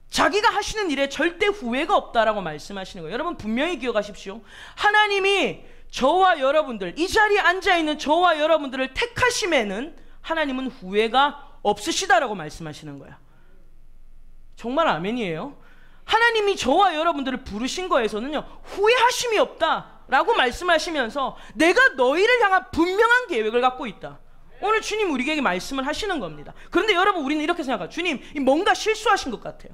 자기가 하시는 일에 절대 후회가 없다라고 말씀하시는 거예요. 여러분, 분명히 기억하십시오. 하나님이 저와 여러분들, 이 자리에 앉아있는 저와 여러분들을 택하심에는 하나님은 후회가 없으시다라고 말씀하시는 거예요. 정말 아멘이에요. 하나님이 저와 여러분들을 부르신 거에서는요 후회하심이 없다라고 말씀하시면서 내가 너희를 향한 분명한 계획을 갖고 있다. 오늘 주님 우리에게 말씀을 하시는 겁니다. 그런데 여러분, 우리는 이렇게 생각해요. 주님, 뭔가 실수하신 것 같아요.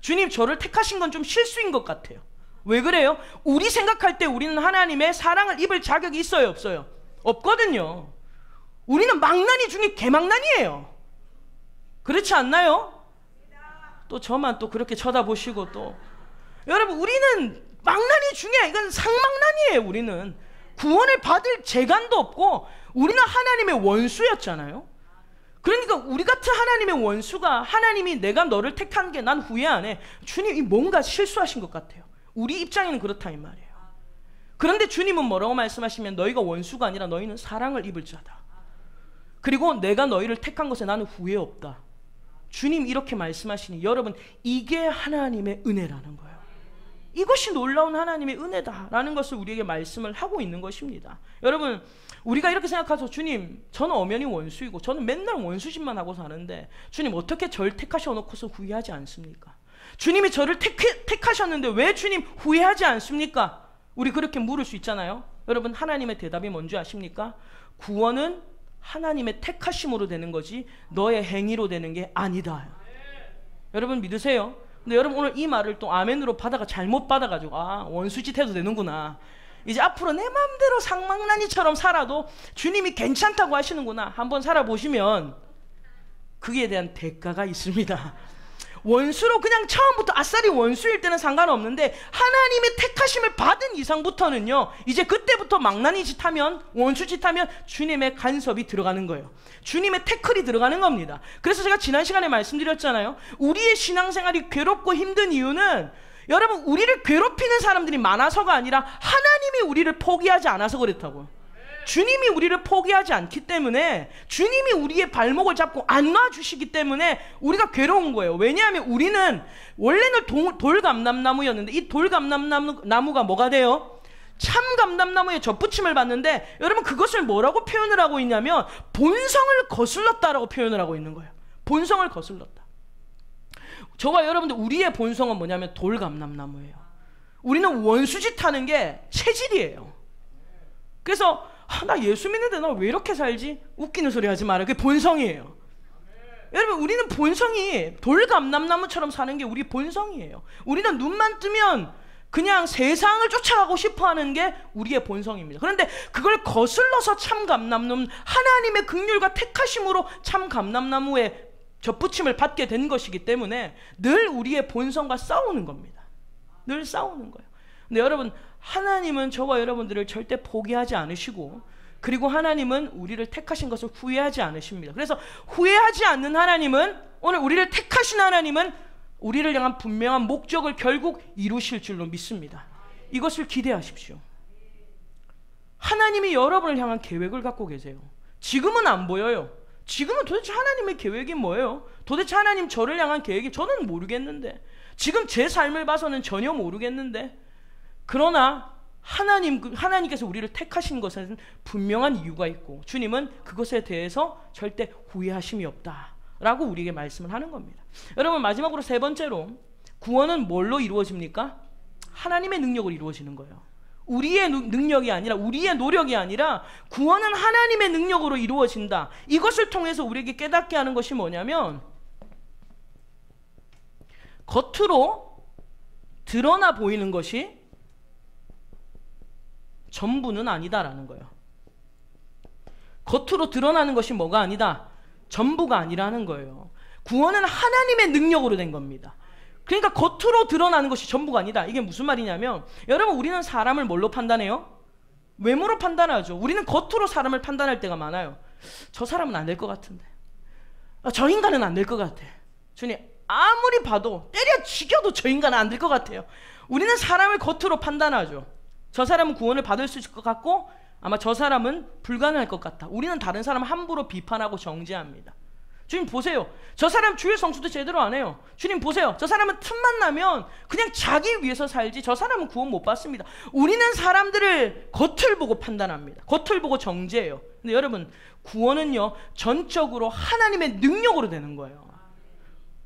주님 저를 택하신 건 좀 실수인 것 같아요. 왜 그래요? 우리 생각할 때 우리는 하나님의 사랑을 입을 자격이 있어요, 없어요? 없거든요. 우리는 망나니 중에 개망나니예요. 그렇지 않나요? 또 저만 또 그렇게 쳐다보시고 또 여러분, 우리는 망나니 중에 이건 상망나니예요. 우리는 구원을 받을 재간도 없고 우리는 하나님의 원수였잖아요. 그러니까 우리 같은 하나님의 원수가 하나님이 내가 너를 택한 게 난 후회 안 해. 주님이 뭔가 실수하신 것 같아요. 우리 입장에는 그렇다 이 말이에요. 그런데 주님은 뭐라고 말씀하시면 너희가 원수가 아니라 너희는 사랑을 입을 자다. 그리고 내가 너희를 택한 것에 나는 후회 없다. 주님 이렇게 말씀하시니 여러분, 이게 하나님의 은혜라는 거예요. 이것이 놀라운 하나님의 은혜다라는 것을 우리에게 말씀을 하고 있는 것입니다. 여러분, 우리가 이렇게 생각하죠. 주님, 저는 엄연히 원수이고 저는 맨날 원수짓만 하고 사는데 주님 어떻게 저를 택하셔 놓고서 후회하지 않습니까? 주님이 저를 택하셨는데 왜 주님 후회하지 않습니까? 우리 그렇게 물을 수 있잖아요. 여러분, 하나님의 대답이 뭔지 아십니까? 구원은 하나님의 택하심으로 되는 거지 너의 행위로 되는 게 아니다. 여러분 믿으세요? 근데 여러분 오늘 이 말을 또 아멘으로 받아가 잘못 받아가지고 아, 원수짓 해도 되는구나, 이제 앞으로 내 마음대로 상망나니처럼 살아도 주님이 괜찮다고 하시는구나, 한번 살아보시면 그에 대한 대가가 있습니다. 원수로 그냥 처음부터 아싸리 원수일 때는 상관없는데 하나님의 택하심을 받은 이상부터는요, 이제 그때부터 망나니 짓하면, 원수 짓하면 주님의 간섭이 들어가는 거예요. 주님의 태클이 들어가는 겁니다. 그래서 제가 지난 시간에 말씀드렸잖아요. 우리의 신앙생활이 괴롭고 힘든 이유는 여러분, 우리를 괴롭히는 사람들이 많아서가 아니라 하나님이 우리를 포기하지 않아서 그렇다고요. 주님이 우리를 포기하지 않기 때문에, 주님이 우리의 발목을 잡고 안 놔주시기 때문에 우리가 괴로운 거예요. 왜냐하면 우리는 원래는 돌감람나무였는데 이 돌감람나무가 뭐가 돼요? 참감람나무에 젖붙임을 받는데 여러분, 그것을 뭐라고 표현을 하고 있냐면 본성을 거슬렀다라고 표현을 하고 있는 거예요. 본성을 거슬렀다. 저와 여러분들, 우리의 본성은 뭐냐면 돌감람나무예요. 우리는 원수짓 하는 게 체질이에요. 그래서 나 예수 믿는데 나 왜 이렇게 살지? 웃기는 소리 하지 마라. 그게 본성이에요. 여러분, 우리는 본성이 돌감람나무처럼 사는 게 우리 본성이에요. 우리는 눈만 뜨면 그냥 세상을 쫓아가고 싶어하는 게 우리의 본성입니다. 그런데 그걸 거슬러서 참감람나무, 하나님의 긍휼과 택하심으로 참감람나무에 젖붙임을 받게 된 것이기 때문에 늘 우리의 본성과 싸우는 겁니다. 늘 싸우는 거예요. 근데 여러분, 하나님은 저와 여러분들을 절대 포기하지 않으시고, 그리고 하나님은 우리를 택하신 것을 후회하지 않으십니다. 그래서 후회하지 않는 하나님은, 오늘 우리를 택하신 하나님은 우리를 향한 분명한 목적을 결국 이루실 줄로 믿습니다. 이것을 기대하십시오. 하나님이 여러분을 향한 계획을 갖고 계세요. 지금은 안 보여요. 지금은 도대체 하나님의 계획이 뭐예요? 도대체 하나님 저를 향한 계획이, 저는 모르겠는데, 지금 제 삶을 봐서는 전혀 모르겠는데, 그러나 하나님께서 우리를 택하신 것에는 분명한 이유가 있고 주님은 그것에 대해서 절대 후회하심이 없다라고 우리에게 말씀을 하는 겁니다. 여러분, 마지막으로 세 번째로, 구원은 뭘로 이루어집니까? 하나님의 능력으로 이루어지는 거예요. 우리의 능력이 아니라, 우리의 노력이 아니라 구원은 하나님의 능력으로 이루어진다. 이것을 통해서 우리에게 깨닫게 하는 것이 뭐냐면, 겉으로 드러나 보이는 것이 전부는 아니다라는 거예요. 겉으로 드러나는 것이 뭐가 아니다? 전부가 아니라는 거예요. 구원은 하나님의 능력으로 된 겁니다. 그러니까 겉으로 드러나는 것이 전부가 아니다. 이게 무슨 말이냐면, 여러분, 우리는 사람을 뭘로 판단해요? 외모로 판단하죠. 우리는 겉으로 사람을 판단할 때가 많아요. 저 사람은 안 될 것 같은데, 저 인간은 안 될 것 같아. 주님, 아무리 봐도 때려 죽여도 저 인간은 안 될 것 같아요. 우리는 사람을 겉으로 판단하죠. 저 사람은 구원을 받을 수 있을 것 같고 아마 저 사람은 불가능할 것 같다. 우리는 다른 사람을 함부로 비판하고 정죄합니다. 주님 보세요, 저 사람 주일 성수도 제대로 안 해요. 주님 보세요, 저 사람은 틈만 나면 그냥 자기 위해서 살지 저 사람은 구원 못 받습니다. 우리는 사람들을 겉을 보고 판단합니다. 겉을 보고 정죄해요. 근데 여러분, 구원은요 전적으로 하나님의 능력으로 되는 거예요.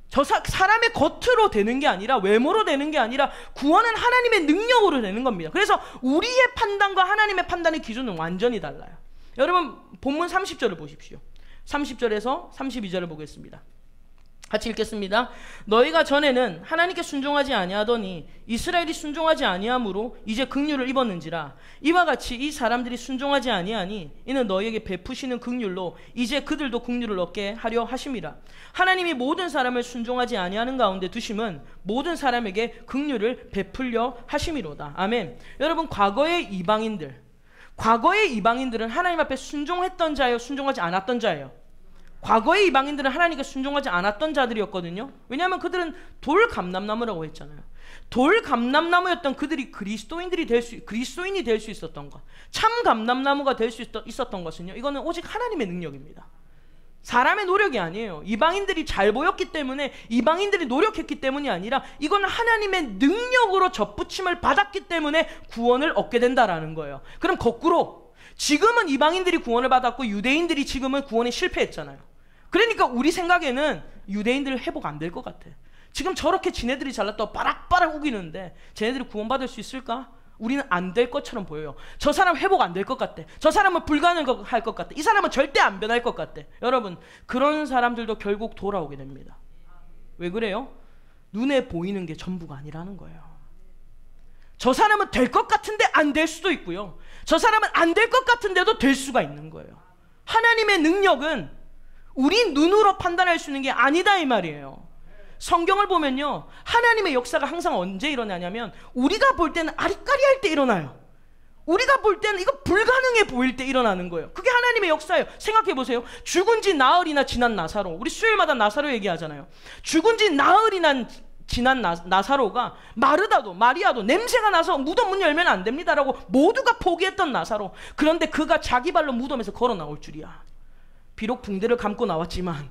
저 사람의 겉으로 되는 게 아니라, 외모로 되는 게 아니라 구원은 하나님의 능력으로 되는 겁니다. 그래서 우리의 판단과 하나님의 판단의 기준은 완전히 달라요. 여러분, 본문 30절을 보십시오. 30절에서 32절을 보겠습니다. 같이 읽겠습니다. 너희가 전에는 하나님께 순종하지 아니하더니 이스라엘이 순종하지 아니하므로 이제 긍휼을 입었는지라. 이와 같이 이 사람들이 순종하지 아니하니 이는 너희에게 베푸시는 긍휼로 이제 그들도 긍휼을 얻게 하려 하심이라. 하나님이 모든 사람을 순종하지 아니하는 가운데 두심은 모든 사람에게 긍휼을 베풀려 하심이로다. 아멘. 여러분, 과거의 이방인들은 하나님 앞에 순종했던 자예요, 순종하지 않았던 자예요? 과거의 이방인들은 하나님께 순종하지 않았던 자들이었거든요. 왜냐하면 그들은 돌 감람나무라고 했잖아요. 돌 감람나무였던 그들이 그리스도인이 될 수 있었던 것, 참 감람나무가 될 수 있었던 것은요, 이거는 오직 하나님의 능력입니다. 사람의 노력이 아니에요. 이방인들이 잘 보였기 때문에, 이방인들이 노력했기 때문이 아니라 이건 하나님의 능력으로 접붙임을 받았기 때문에 구원을 얻게 된다라는 거예요. 그럼 거꾸로 지금은 이방인들이 구원을 받았고 유대인들이 지금은 구원에 실패했잖아요. 그러니까 우리 생각에는 유대인들 회복 안 될 것 같아. 지금 저렇게 지네들이 잘났다고 빠락빠락 우기는데 쟤네들이 구원받을 수 있을까? 우리는 안 될 것처럼 보여요. 저 사람 회복 안 될 것 같아. 저 사람은 불가능할 것 같아. 이 사람은 절대 안 변할 것 같아. 여러분, 그런 사람들도 결국 돌아오게 됩니다. 왜 그래요? 눈에 보이는 게 전부가 아니라는 거예요. 저 사람은 될 것 같은데 안 될 수도 있고요. 저 사람은 안 될 것 같은데도 될 수가 있는 거예요. 하나님의 능력은 우리 눈으로 판단할 수 있는 게 아니다 이 말이에요. 성경을 보면요, 하나님의 역사가 항상 언제 일어나냐면 우리가 볼 때는 아리까리할 때 일어나요. 우리가 볼 때는 이거 불가능해 보일 때 일어나는 거예요. 그게 하나님의 역사예요. 생각해 보세요. 죽은 지 나흘이나 지난 나사로, 우리 수요일마다 나사로 얘기하잖아요. 죽은 지 나흘이나 지난 나사로가 마리아도 냄새가 나서 무덤 문 열면 안 됩니다라고 모두가 포기했던 나사로. 그런데 그가 자기 발로 무덤에서 걸어 나올 줄이야. 비록 붕대를 감고 나왔지만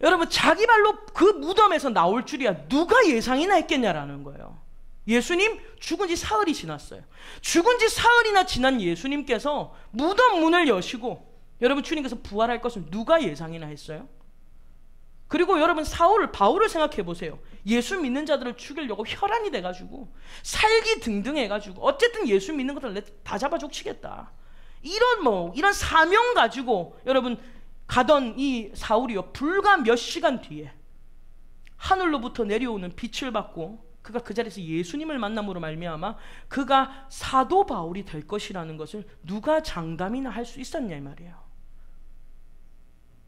여러분, 자기 발로 그 무덤에서 나올 줄이야. 누가 예상이나 했겠냐라는 거예요. 예수님 죽은 지 사흘이 지났어요. 죽은 지 사흘이나 지난 예수님께서 무덤 문을 여시고 여러분, 주님께서 부활할 것을 누가 예상이나 했어요? 그리고 여러분, 바울을 생각해 보세요. 예수 믿는 자들을 죽이려고 혈안이 돼가지고 살기 등등 해가지고 어쨌든 예수 믿는 것들 다 잡아 족치겠다, 이런 사명 가지고 여러분 가던 이 사울이요, 불과 몇 시간 뒤에 하늘로부터 내려오는 빛을 받고 그가 그 자리에서 예수님을 만남으로 말미암아 그가 사도 바울이 될 것이라는 것을 누가 장담이나 할 수 있었냐 이 말이에요.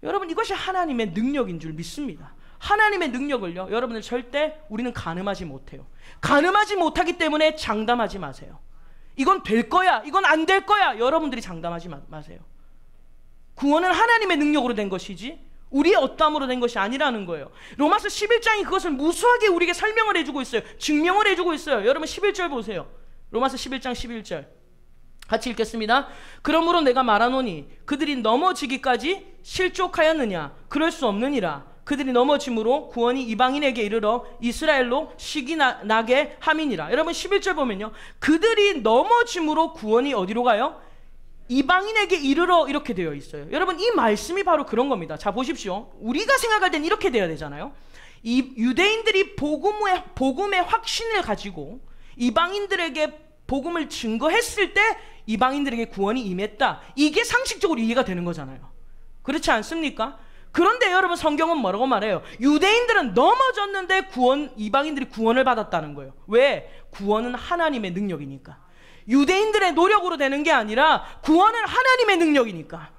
여러분, 이것이 하나님의 능력인 줄 믿습니다. 하나님의 능력을요, 여러분들 절대 우리는 가늠하지 못해요. 가늠하지 못하기 때문에 장담하지 마세요. 이건 될 거야, 이건 안 될 거야, 여러분들이 장담하지 마세요. 구원은 하나님의 능력으로 된 것이지 우리의 어떠함으로 된 것이 아니라는 거예요. 로마서 11장이 그것을 무수하게 우리에게 설명을 해주고 있어요. 증명을 해주고 있어요. 여러분 11절 보세요. 로마서 11장 11절 같이 읽겠습니다. 그러므로 내가 말하노니 그들이 넘어지기까지 실족하였느냐? 그럴 수 없느니라. 그들이 넘어짐으로 구원이 이방인에게 이르러 이스라엘로 식이 나게 함이니라. 여러분 11절 보면요, 그들이 넘어짐으로 구원이 어디로 가요? 이방인에게 이르러, 이렇게 되어 있어요. 여러분, 이 말씀이 바로 그런 겁니다. 자, 보십시오. 우리가 생각할 땐 이렇게 돼야 되잖아요. 이 유대인들이 복음의 확신을 가지고 이방인들에게 복음을 증거했을 때 이방인들에게 구원이 임했다, 이게 상식적으로 이해가 되는 거잖아요. 그렇지 않습니까? 그런데 여러분, 성경은 뭐라고 말해요? 유대인들은 넘어졌는데 이방인들이 구원을 받았다는 거예요. 왜? 구원은 하나님의 능력이니까. 유대인들의 노력으로 되는 게 아니라 구원은 하나님의 능력이니까.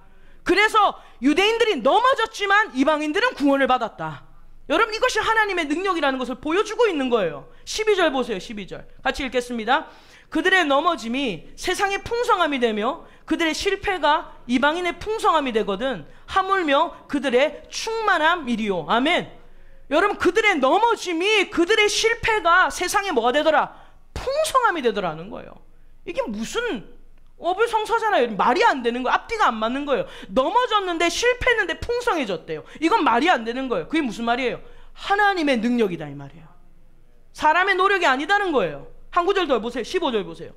그래서 유대인들이 넘어졌지만 이방인들은 구원을 받았다. 여러분, 이것이 하나님의 능력이라는 것을 보여주고 있는 거예요. 12절 보세요. 12절 같이 읽겠습니다. 그들의 넘어짐이 세상의 풍성함이 되며 그들의 실패가 이방인의 풍성함이 되거든 하물며 그들의 충만함이리요. 아멘. 여러분, 그들의 넘어짐이, 그들의 실패가 세상에 뭐가 되더라? 풍성함이 되더라는 거예요. 이게 무슨 어불성설잖아요. 말이 안 되는 거예요. 앞뒤가 안 맞는 거예요. 넘어졌는데 실패했는데 풍성해졌대요. 이건 말이 안 되는 거예요. 그게 무슨 말이에요? 하나님의 능력이다 이 말이에요. 사람의 노력이 아니다는 거예요. 한 구절 더 보세요. 15절 보세요.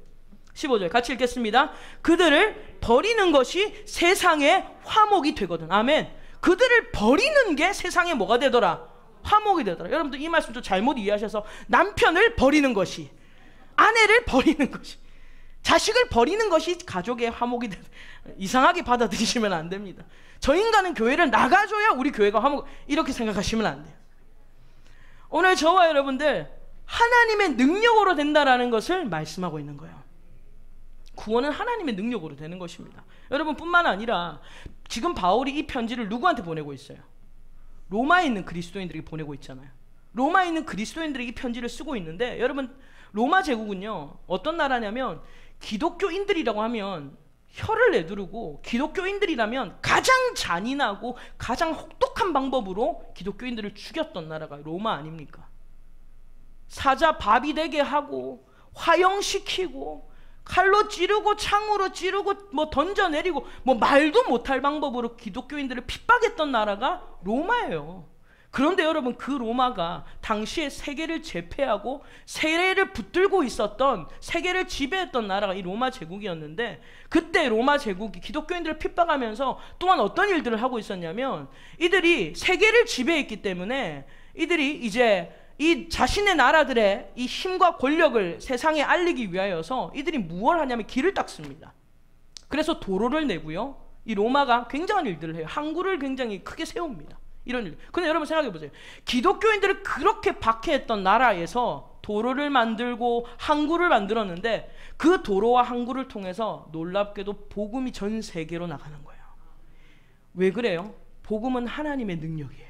15절 같이 읽겠습니다. 그들을 버리는 것이 세상의 화목이 되거든. 아멘. 그들을 버리는 게 세상에 뭐가 되더라? 화목이 되더라. 여러분들 이 말씀 좀 잘못 이해하셔서 남편을 버리는 것이, 아내를 버리는 것이, 자식을 버리는 것이 가족의 화목이 이상하게 받아들이시면 안 됩니다. 저 인간은 교회를 나가줘야 우리 교회가 화목, 이렇게 생각하시면 안 돼요. 오늘 저와 여러분들 하나님의 능력으로 된다라는 것을 말씀하고 있는 거예요. 구원은 하나님의 능력으로 되는 것입니다. 여러분 뿐만 아니라 지금 바울이 이 편지를 누구한테 보내고 있어요? 로마에 있는 그리스도인들에게 보내고 있잖아요. 로마에 있는 그리스도인들에게 이 편지를 쓰고 있는데, 여러분 로마 제국은요 어떤 나라냐면, 기독교인들이라고 하면 혀를 내두르고 기독교인들이라면 가장 잔인하고 가장 혹독한 방법으로 기독교인들을 죽였던 나라가 로마 아닙니까? 사자 밥이 되게 하고 화형시키고 칼로 찌르고 창으로 찌르고 뭐 던져내리고 뭐 말도 못할 방법으로 기독교인들을 핍박했던 나라가 로마예요. 그런데 여러분, 그 로마가 당시에 세계를 제패하고 세계를 붙들고 있었던, 세계를 지배했던 나라가 이 로마 제국이었는데, 그때 로마 제국이 기독교인들을 핍박하면서 또한 어떤 일들을 하고 있었냐면, 이들이 세계를 지배했기 때문에 이들이 이제 이 자신의 나라들의 이 힘과 권력을 세상에 알리기 위하여서 이들이 무엇을 하냐면 길을 닦습니다. 그래서 도로를 내고요, 이 로마가 굉장한 일들을 해요. 항구를 굉장히 크게 세웁니다. 이런 일. 근데 여러분 생각해 보세요. 기독교인들을 그렇게 박해했던 나라에서 도로를 만들고 항구를 만들었는데, 그 도로와 항구를 통해서 놀랍게도 복음이 전 세계로 나가는 거예요. 왜 그래요? 복음은 하나님의 능력이에요.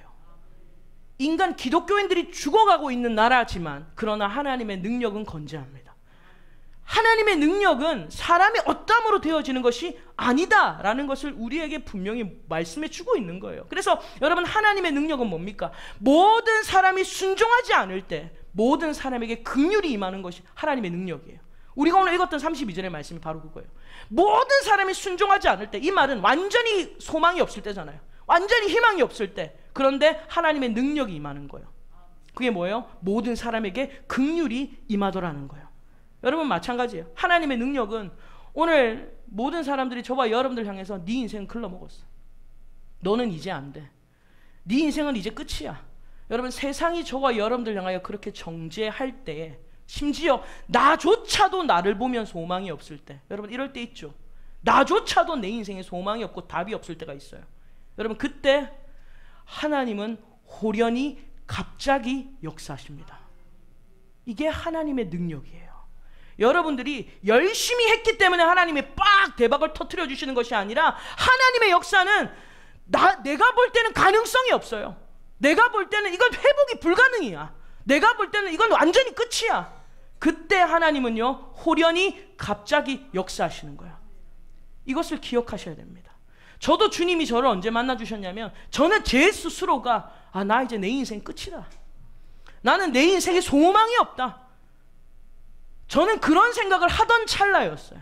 인간 기독교인들이 죽어가고 있는 나라지만 그러나 하나님의 능력은 건재합니다. 하나님의 능력은 사람의 어땀으로 되어지는 것이 아니다라는 것을 우리에게 분명히 말씀해 주고 있는 거예요. 그래서 여러분, 하나님의 능력은 뭡니까? 모든 사람이 순종하지 않을 때 모든 사람에게 긍휼이 임하는 것이 하나님의 능력이에요. 우리가 오늘 읽었던 32절의 말씀이 바로 그거예요. 모든 사람이 순종하지 않을 때, 이 말은 완전히 소망이 없을 때잖아요. 완전히 희망이 없을 때. 그런데 하나님의 능력이 임하는 거예요. 그게 뭐예요? 모든 사람에게 긍휼이 임하더라는 거예요. 여러분 마찬가지예요. 하나님의 능력은 오늘 모든 사람들이 저와 여러분들 향해서 네 인생은 글러먹었어, 너는 이제 안 돼, 네 인생은 이제 끝이야. 여러분, 세상이 저와 여러분들 향하여 그렇게 정죄할 때에, 심지어 나조차도 나를 보면 소망이 없을 때, 여러분 이럴 때 있죠. 나조차도 내 인생에 소망이 없고 답이 없을 때가 있어요. 여러분, 그때 하나님은 호련히 갑자기 역사하십니다. 이게 하나님의 능력이에요. 여러분들이 열심히 했기 때문에 하나님이 빡 대박을 터뜨려 주시는 것이 아니라, 하나님의 역사는 내가 볼 때는 가능성이 없어요. 내가 볼 때는 이건 회복이 불가능이야. 내가 볼 때는 이건 완전히 끝이야. 그때 하나님은요 호련히 갑자기 역사하시는 거야. 이것을 기억하셔야 됩니다. 저도 주님이 저를 언제 만나 주셨냐면, 저는 제 스스로가 나 이제 내 인생 끝이다, 나는 내 인생에 소망이 없다, 저는 그런 생각을 하던 찰나였어요.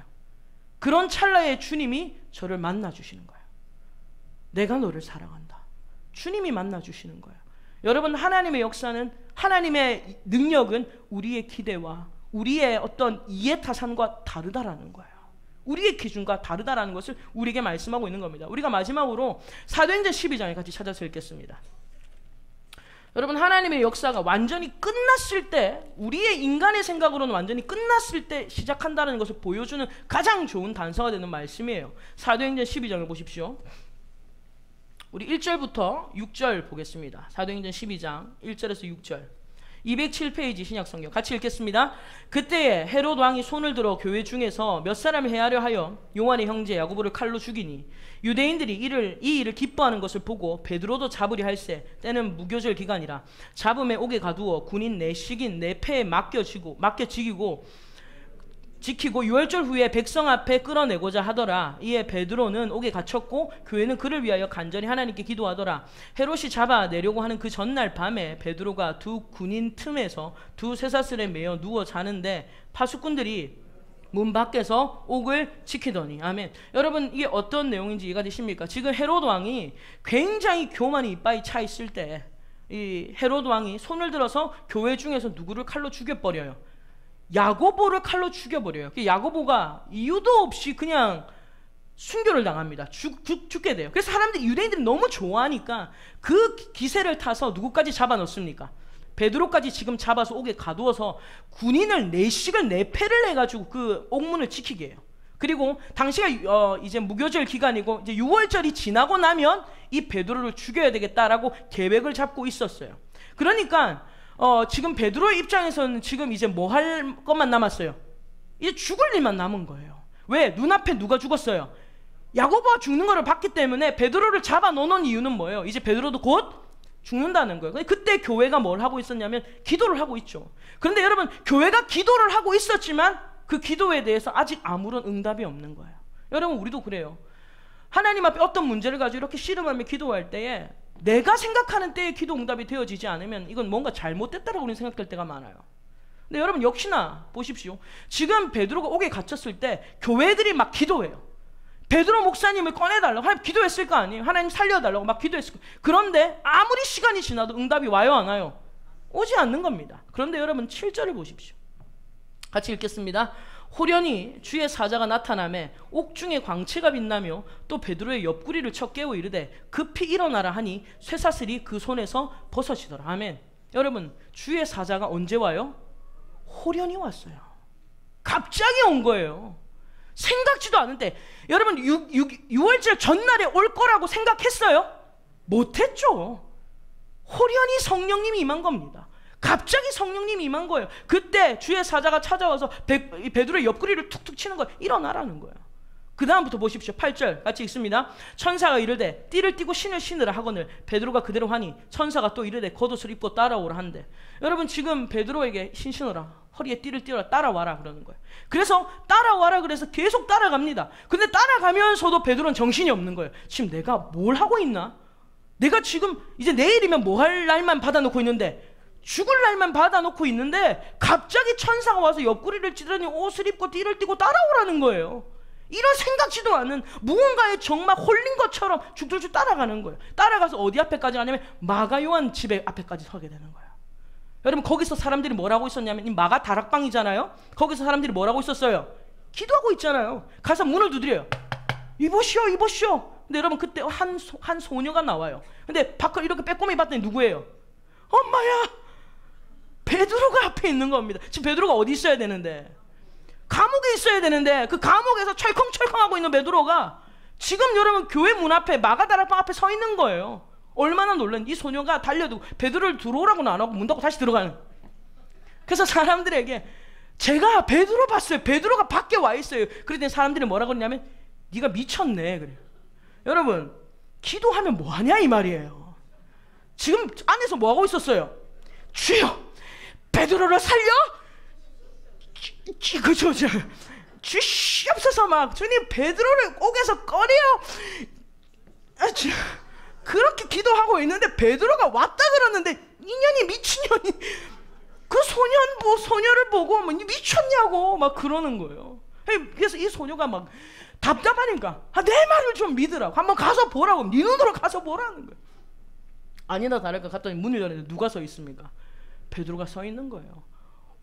그런 찰나에 주님이 저를 만나 주시는 거예요. 내가 너를 사랑한다. 주님이 만나 주시는 거예요. 여러분, 하나님의 역사는, 하나님의 능력은 우리의 기대와 우리의 어떤 이해타산과 다르다라는 거예요. 우리의 기준과 다르다라는 것을 우리에게 말씀하고 있는 겁니다. 우리가 마지막으로 사도행전 12장에 같이 찾아서 읽겠습니다. 여러분, 하나님의 역사가 완전히 끝났을 때, 우리의 인간의 생각으로는 완전히 끝났을 때 시작한다는 것을 보여주는 가장 좋은 단서가 되는 말씀이에요. 사도행전 12장을 보십시오. 우리 1절부터 6절 보겠습니다. 사도행전 12장 1절에서 6절. 207페이지 신약성경 같이 읽겠습니다. 그때에 헤롯 왕이 손을 들어 교회 중에서 몇 사람을 해하려 하여 요한의 형제 야고보를 칼로 죽이니, 유대인들이 이 일을 기뻐하는 것을 보고 베드로도 잡으려 할세, 때는 무교절 기간이라 잡음에 옥에 가두어 군인 내식인 내 패에 지키고 6월절 후에 백성 앞에 끌어내고자 하더라. 이에 베드로는 옥에 갇혔고 교회는 그를 위하여 간절히 하나님께 기도하더라. 헤롯이 잡아내려고 하는 그 전날 밤에 베드로가 두 군인 틈에서 두 쇠사슬에 매어 누워 자는데 파수꾼들이 문 밖에서 옥을 지키더니. 아멘. 여러분, 이게 어떤 내용인지 이해가 되십니까? 지금 헤롯 왕이 굉장히 교만이 이빠이 차 있을 때, 이 헤롯 왕이 손을 들어서 교회 중에서 누구를 칼로 죽여버려요. 야고보를 칼로 죽여버려요. 야고보가 이유도 없이 그냥 순교를 당합니다. 죽게 돼요. 그래서 유대인들이 너무 좋아하니까 그 기세를 타서 누구까지 잡아넣습니까? 베드로까지 지금 잡아서 옥에 가두어서 군인을 4씩을 4패를 해가지고 그 옥문을 지키게 해요. 그리고 당시가 이제 무교절 기간이고 이제 6월절이 지나고 나면 이 베드로를 죽여야 되겠다라고 계획을 잡고 있었어요. 그러니까 지금 베드로의 입장에서는 지금 이제 뭐 할 것만 남았어요? 이제 죽을 일만 남은 거예요. 왜? 눈앞에 누가 죽었어요? 야고보가 죽는 거를 봤기 때문에 베드로를 잡아 놓는 이유는 뭐예요? 이제 베드로도 곧 죽는다는 거예요. 그때 교회가 뭘 하고 있었냐면 기도를 하고 있죠. 그런데 여러분, 교회가 기도를 하고 있었지만 그 기도에 대해서 아직 아무런 응답이 없는 거예요. 여러분, 우리도 그래요. 하나님 앞에 어떤 문제를 가지고 이렇게 씨름하며 기도할 때에 내가 생각하는 때에 기도 응답이 되어지지 않으면 이건 뭔가 잘못됐다라고 우리는 생각될 때가 많아요. 근데 여러분, 역시나 보십시오. 지금 베드로가 옥에 갇혔을 때 교회들이 막 기도해요. 베드로 목사님을 꺼내달라고 하나님 기도했을 거 아니에요. 하나님 살려달라고 막 기도했을 거예요. 그런데 아무리 시간이 지나도 응답이 와요, 안 와요? 오지 않는 겁니다. 그런데 여러분, 7절을 보십시오. 같이 읽겠습니다. 호련히 주의 사자가 나타나매 옥중에 광채가 빛나며 또 베드로의 옆구리를 쳐 깨워 이르되 급히 일어나라 하니 쇠사슬이 그 손에서 벗어지더라. 아멘. 여러분, 주의 사자가 언제 와요? 호련히 왔어요. 갑자기 온 거예요. 생각지도 않은데. 여러분, 6월절 전날에 올 거라고 생각했어요? 못했죠. 호련히 성령님이 임한 겁니다. 갑자기 성령님이 임한 거예요. 그때 주의 사자가 찾아와서 베드로의 옆구리를 툭툭 치는 거예요. 일어나라는 거예요. 그 다음부터 보십시오. 8절 같이 읽습니다. 천사가 이르되 띠를 띠고 신을 신으라 하거늘 베드로가 그대로 하니 천사가 또 이르되 겉옷을 입고 따라오라 한대. 여러분, 지금 베드로에게 신 신어라, 허리에 띠를 띠어라, 따라와라 그러는 거예요. 그래서 따라와라 그래서 계속 따라갑니다. 근데 따라가면서도 베드로는 정신이 없는 거예요. 지금 내가 뭘 하고 있나? 내가 지금 이제 내일이면 뭐 할 날만 받아놓고 있는데, 죽을 날만 받아놓고 있는데 갑자기 천사가 와서 옆구리를 찌르니 옷을 입고 띠를 띠고 따라오라는 거예요. 이런 생각지도 않은 무언가에 정말 홀린 것처럼 죽줄줄 따라가는 거예요. 따라가서 어디 앞에까지 가냐면 마가 요한 집에 앞에까지 서게 되는 거예요. 여러분, 거기서 사람들이 뭐라고 있었냐면, 이 마가 다락방이잖아요. 거기서 사람들이 뭐라고 있었어요? 기도하고 있잖아요. 가서 문을 두드려요. 이보시오, 이보시오. 근데 여러분, 그때 한 소녀가 나와요. 근데 밖을 이렇게 빼꼼히 봤더니 누구예요? 엄마야! 베드로가 앞에 있는 겁니다. 지금 베드로가 어디 있어야 되는데? 감옥에 있어야 되는데 그 감옥에서 철컹철컹하고 있는 베드로가 지금 여러분 교회 문 앞에 마가다락방 앞에 서 있는 거예요. 얼마나 놀랐는지. 이 소녀가 달려들고 베드로를 들어오라고는 안 하고 문 닫고 다시 들어가는. 그래서 사람들에게 제가 베드로 봤어요. 베드로가 밖에 와 있어요. 그랬더니 사람들이 뭐라고 그러냐면 네가 미쳤네 그래요. 여러분, 기도하면 뭐하냐 이 말이에요. 지금 안에서 뭐하고 있었어요? 주여 베드로를 살려? 그죠, 주시옵소서. 막 주님 베드로를 옥에서 꺼내요. 그렇게 기도하고 있는데 베드로가 왔다 그러는데 이년이 미친년이 그 소녀를 보고 뭐 미쳤냐고 막 그러는 거예요. 그래서 이 소녀가 막 답답하니까 내 말을 좀 믿으라고, 한번 가서 보라고, 네 눈으로 가서 보라는 거예요. 아니나 다를까 갔더니 문을 열었는데 누가 서 있습니까? 베드로가 서 있는 거예요.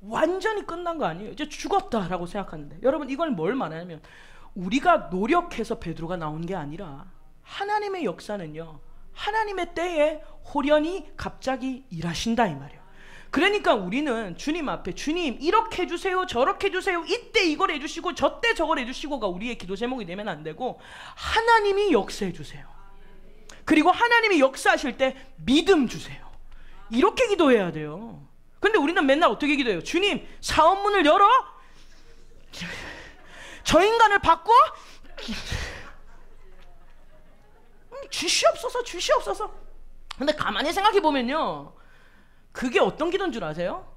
완전히 끝난 거 아니에요. 이제 죽었다라고 생각하는데, 여러분, 이걸 뭘 말하냐면 우리가 노력해서 베드로가 나온 게 아니라 하나님의 역사는요, 하나님의 때에 호련히 갑자기 일하신다 이 말이에요. 그러니까 우리는 주님 앞에 주님 이렇게 해주세요, 저렇게 해주세요, 이때 이걸 해주시고 저때 저걸 해주시고가 우리의 기도 제목이 되면 안 되고, 하나님이 역사해주세요. 그리고 하나님이 역사하실 때 믿음 주세요. 이렇게 기도해야 돼요. 근데 우리는 맨날 어떻게 기도해요? 주님 사원문을 열어, 저 인간을 바꿔, 주시옵소서, 주시옵소서. 근데 가만히 생각해 보면요, 그게 어떤 기도인 줄 아세요?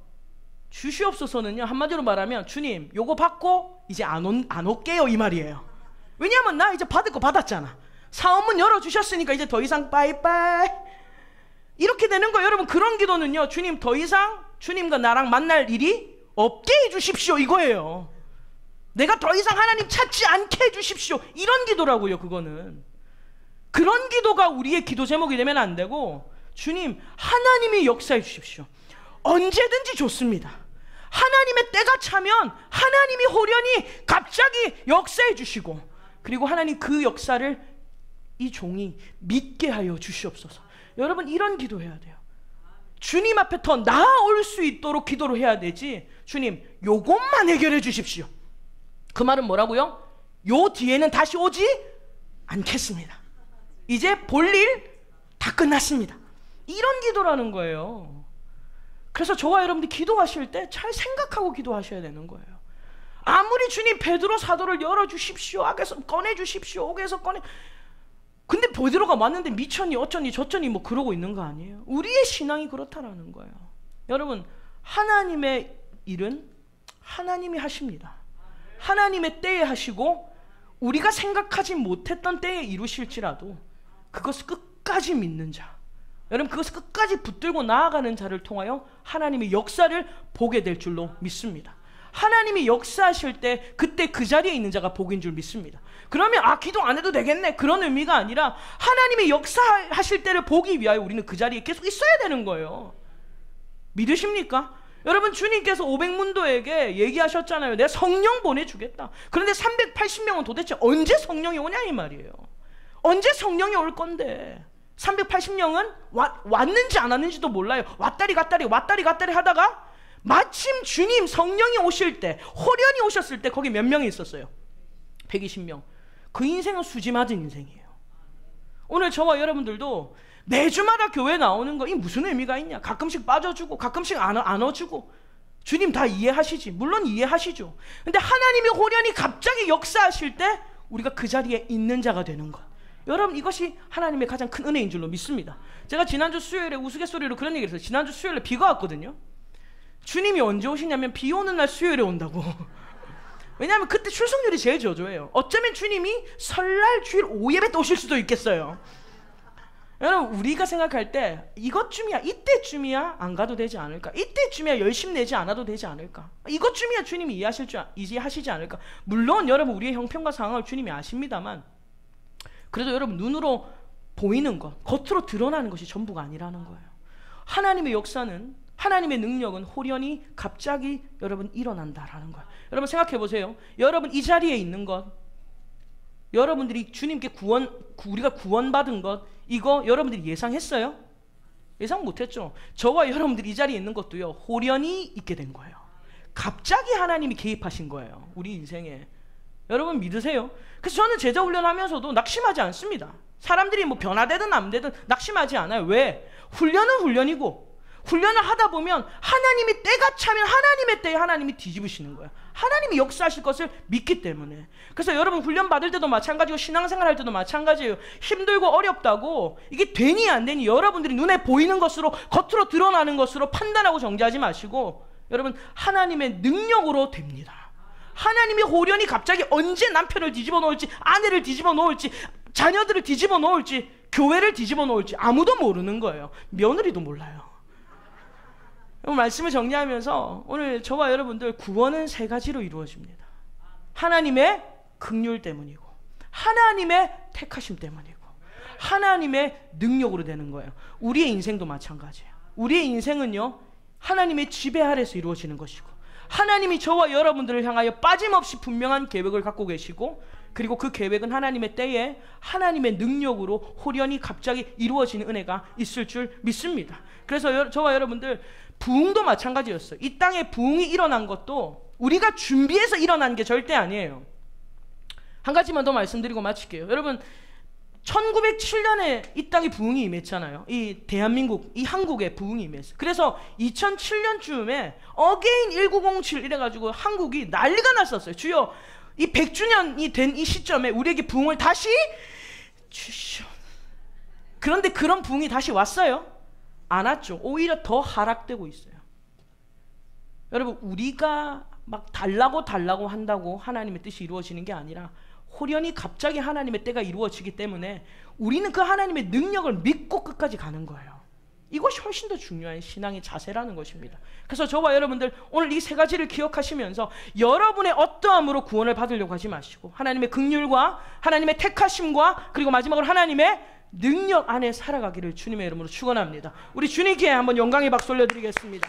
주시옵소서는요, 한마디로 말하면 주님 요거 받고 이제 안 올게요 이 말이에요. 왜냐하면 나 이제 받을 거 받았잖아. 사원문 열어주셨으니까 이제 더 이상 빠이빠이 이렇게 되는 거예요. 여러분, 그런 기도는요, 주님 더 이상 주님과 나랑 만날 일이 없게 해주십시오 이거예요. 내가 더 이상 하나님 찾지 않게 해주십시오, 이런 기도라고요. 그거는 그런 기도가 우리의 기도 제목이 되면 안 되고, 주님 하나님이 역사해 주십시오. 언제든지 좋습니다. 하나님의 때가 차면 하나님이 호련히 갑자기 역사해 주시고, 그리고 하나님 그 역사를 이 종이 믿게 하여 주시옵소서. 여러분, 이런 기도해야 돼요. 주님 앞에 더 나아올 수 있도록 기도를 해야 되지, 주님 요것만 해결해 주십시오, 그 말은 뭐라고요? 요 뒤에는 다시 오지 않겠습니다. 이제 볼 일 다 끝났습니다. 이런 기도라는 거예요. 그래서 저와 여러분들 기도하실 때 잘 생각하고 기도하셔야 되는 거예요. 아무리 주님 베드로 사도를 열어주십시오, 악에서 꺼내주십시오, 옥에서 꺼내, 근데 베드로가 왔는데 미쳤니 어쩌니 저쩌니 뭐 그러고 있는 거 아니에요? 우리의 신앙이 그렇다라는 거예요. 여러분, 하나님의 일은 하나님이 하십니다. 하나님의 때에 하시고 우리가 생각하지 못했던 때에 이루실지라도 그것을 끝까지 믿는 자, 여러분 그것을 끝까지 붙들고 나아가는 자를 통하여 하나님의 역사를 보게 될 줄로 믿습니다. 하나님이 역사하실 때 그때 그 자리에 있는 자가 복인 줄 믿습니다. 그러면 기도 안 해도 되겠네, 그런 의미가 아니라 하나님이 역사하실 때를 보기 위하여 우리는 그 자리에 계속 있어야 되는 거예요. 믿으십니까? 여러분, 주님께서 500문도에게 얘기하셨잖아요. 내가 성령 보내주겠다. 그런데 380명은 도대체 언제 성령이 오냐 이 말이에요. 언제 성령이 올 건데 380명은 왔는지 안 왔는지도 몰라요. 왔다리 갔다리 하다가 마침 주님 성령이 오실 때, 호련히 오셨을 때 거기 몇 명이 있었어요? 120명. 그 인생은 수지 맞은 인생이에요. 오늘 저와 여러분들도 매주마다 교회 나오는 거 이 무슨 의미가 있냐? 가끔씩 빠져주고 가끔씩 안아주고, 주님 다 이해하시지. 물론 이해하시죠. 근데 하나님의 호련히 갑자기 역사하실 때 우리가 그 자리에 있는 자가 되는 것, 여러분 이것이 하나님의 가장 큰 은혜인 줄로 믿습니다. 제가 지난주 수요일에 우스갯소리로 그런 얘기를 했어요. 지난주 수요일에 비가 왔거든요. 주님이 언제 오시냐면 비 오는 날 수요일에 온다고. 왜냐하면 그때 출석률이 제일 저조해요. 어쩌면 주님이 설날 주일 오예배 때 오실 수도 있겠어요. 여러분, 우리가 생각할 때 이것쯤이야, 이때쯤이야 안 가도 되지 않을까, 이때쯤이야 열심 내지 않아도 되지 않을까, 이것쯤이야 주님이 이해하시지 않을까. 물론 여러분 우리의 형편과 상황을 주님이 아십니다만, 그래도 여러분 눈으로 보이는 것, 겉으로 드러나는 것이 전부가 아니라는 거예요. 하나님의 역사는, 하나님의 능력은 호련히 갑자기 여러분 일어난다라는 거예요. 여러분 생각해 보세요. 여러분 이 자리에 있는 것, 여러분들이 주님께 우리가 구원받은 것, 이거 여러분들이 예상했어요? 예상 못했죠. 저와 여러분들이 이 자리에 있는 것도요, 호련히 있게 된 거예요. 갑자기 하나님이 개입하신 거예요, 우리 인생에. 여러분 믿으세요? 그래서 저는 제자 훈련하면서도 낙심하지 않습니다. 사람들이 뭐 변화되든 안 되든 낙심하지 않아요. 왜? 훈련은 훈련이고, 훈련을 하다 보면 하나님이 때가 차면 하나님의 때에 하나님이 뒤집으시는 거예요. 하나님이 역사하실 것을 믿기 때문에. 그래서 여러분 훈련 받을 때도 마찬가지고 신앙생활 할 때도 마찬가지예요. 힘들고 어렵다고 이게 되니 안 되니 여러분들이 눈에 보이는 것으로, 겉으로 드러나는 것으로 판단하고 정죄하지 마시고, 여러분 하나님의 능력으로 됩니다. 하나님이 호련히 갑자기 언제 남편을 뒤집어 놓을지, 아내를 뒤집어 놓을지, 자녀들을 뒤집어 놓을지, 교회를 뒤집어 놓을지 아무도 모르는 거예요. 며느리도 몰라요. 말씀을 정리하면서 오늘 저와 여러분들 구원은 세 가지로 이루어집니다. 하나님의 긍휼 때문이고, 하나님의 택하심 때문이고, 하나님의 능력으로 되는 거예요. 우리의 인생도 마찬가지예요. 우리의 인생은요, 하나님의 지배 아래서 이루어지는 것이고, 하나님이 저와 여러분들을 향하여 빠짐없이 분명한 계획을 갖고 계시고, 그리고 그 계획은 하나님의 때에 하나님의 능력으로 호련히 갑자기 이루어지는 은혜가 있을 줄 믿습니다. 그래서 저와 여러분들 부흥도 마찬가지였어요. 이 땅에 부흥이 일어난 것도 우리가 준비해서 일어난 게 절대 아니에요. 한 가지만 더 말씀드리고 마칠게요. 여러분 1907년에 이 땅에 부흥이 임했잖아요. 이 대한민국, 이 한국에 부흥이 임했어요. 그래서 2007년쯤에 어게인 1907 이래가지고 한국이 난리가 났었어요. 주여 이 100주년이 된 이 시점에 우리에게 부흥을 다시 주시오. 그런데 그런 부흥이 다시 왔어요? 안 왔죠. 오히려 더 하락되고 있어요. 여러분 우리가 막 달라고 한다고 하나님의 뜻이 이루어지는 게 아니라 호련히 갑자기 하나님의 때가 이루어지기 때문에 우리는 그 하나님의 능력을 믿고 끝까지 가는 거예요. 이것이 훨씬 더 중요한 신앙의 자세라는 것입니다. 그래서 저와 여러분들 오늘 이 세 가지를 기억하시면서 여러분의 어떠함으로 구원을 받으려고 하지 마시고 하나님의 긍휼과 하나님의 택하심과 그리고 마지막으로 하나님의 능력 안에 살아가기를 주님의 이름으로 축원합니다. 우리 주님께 한번 영광의 박수 올려드리겠습니다.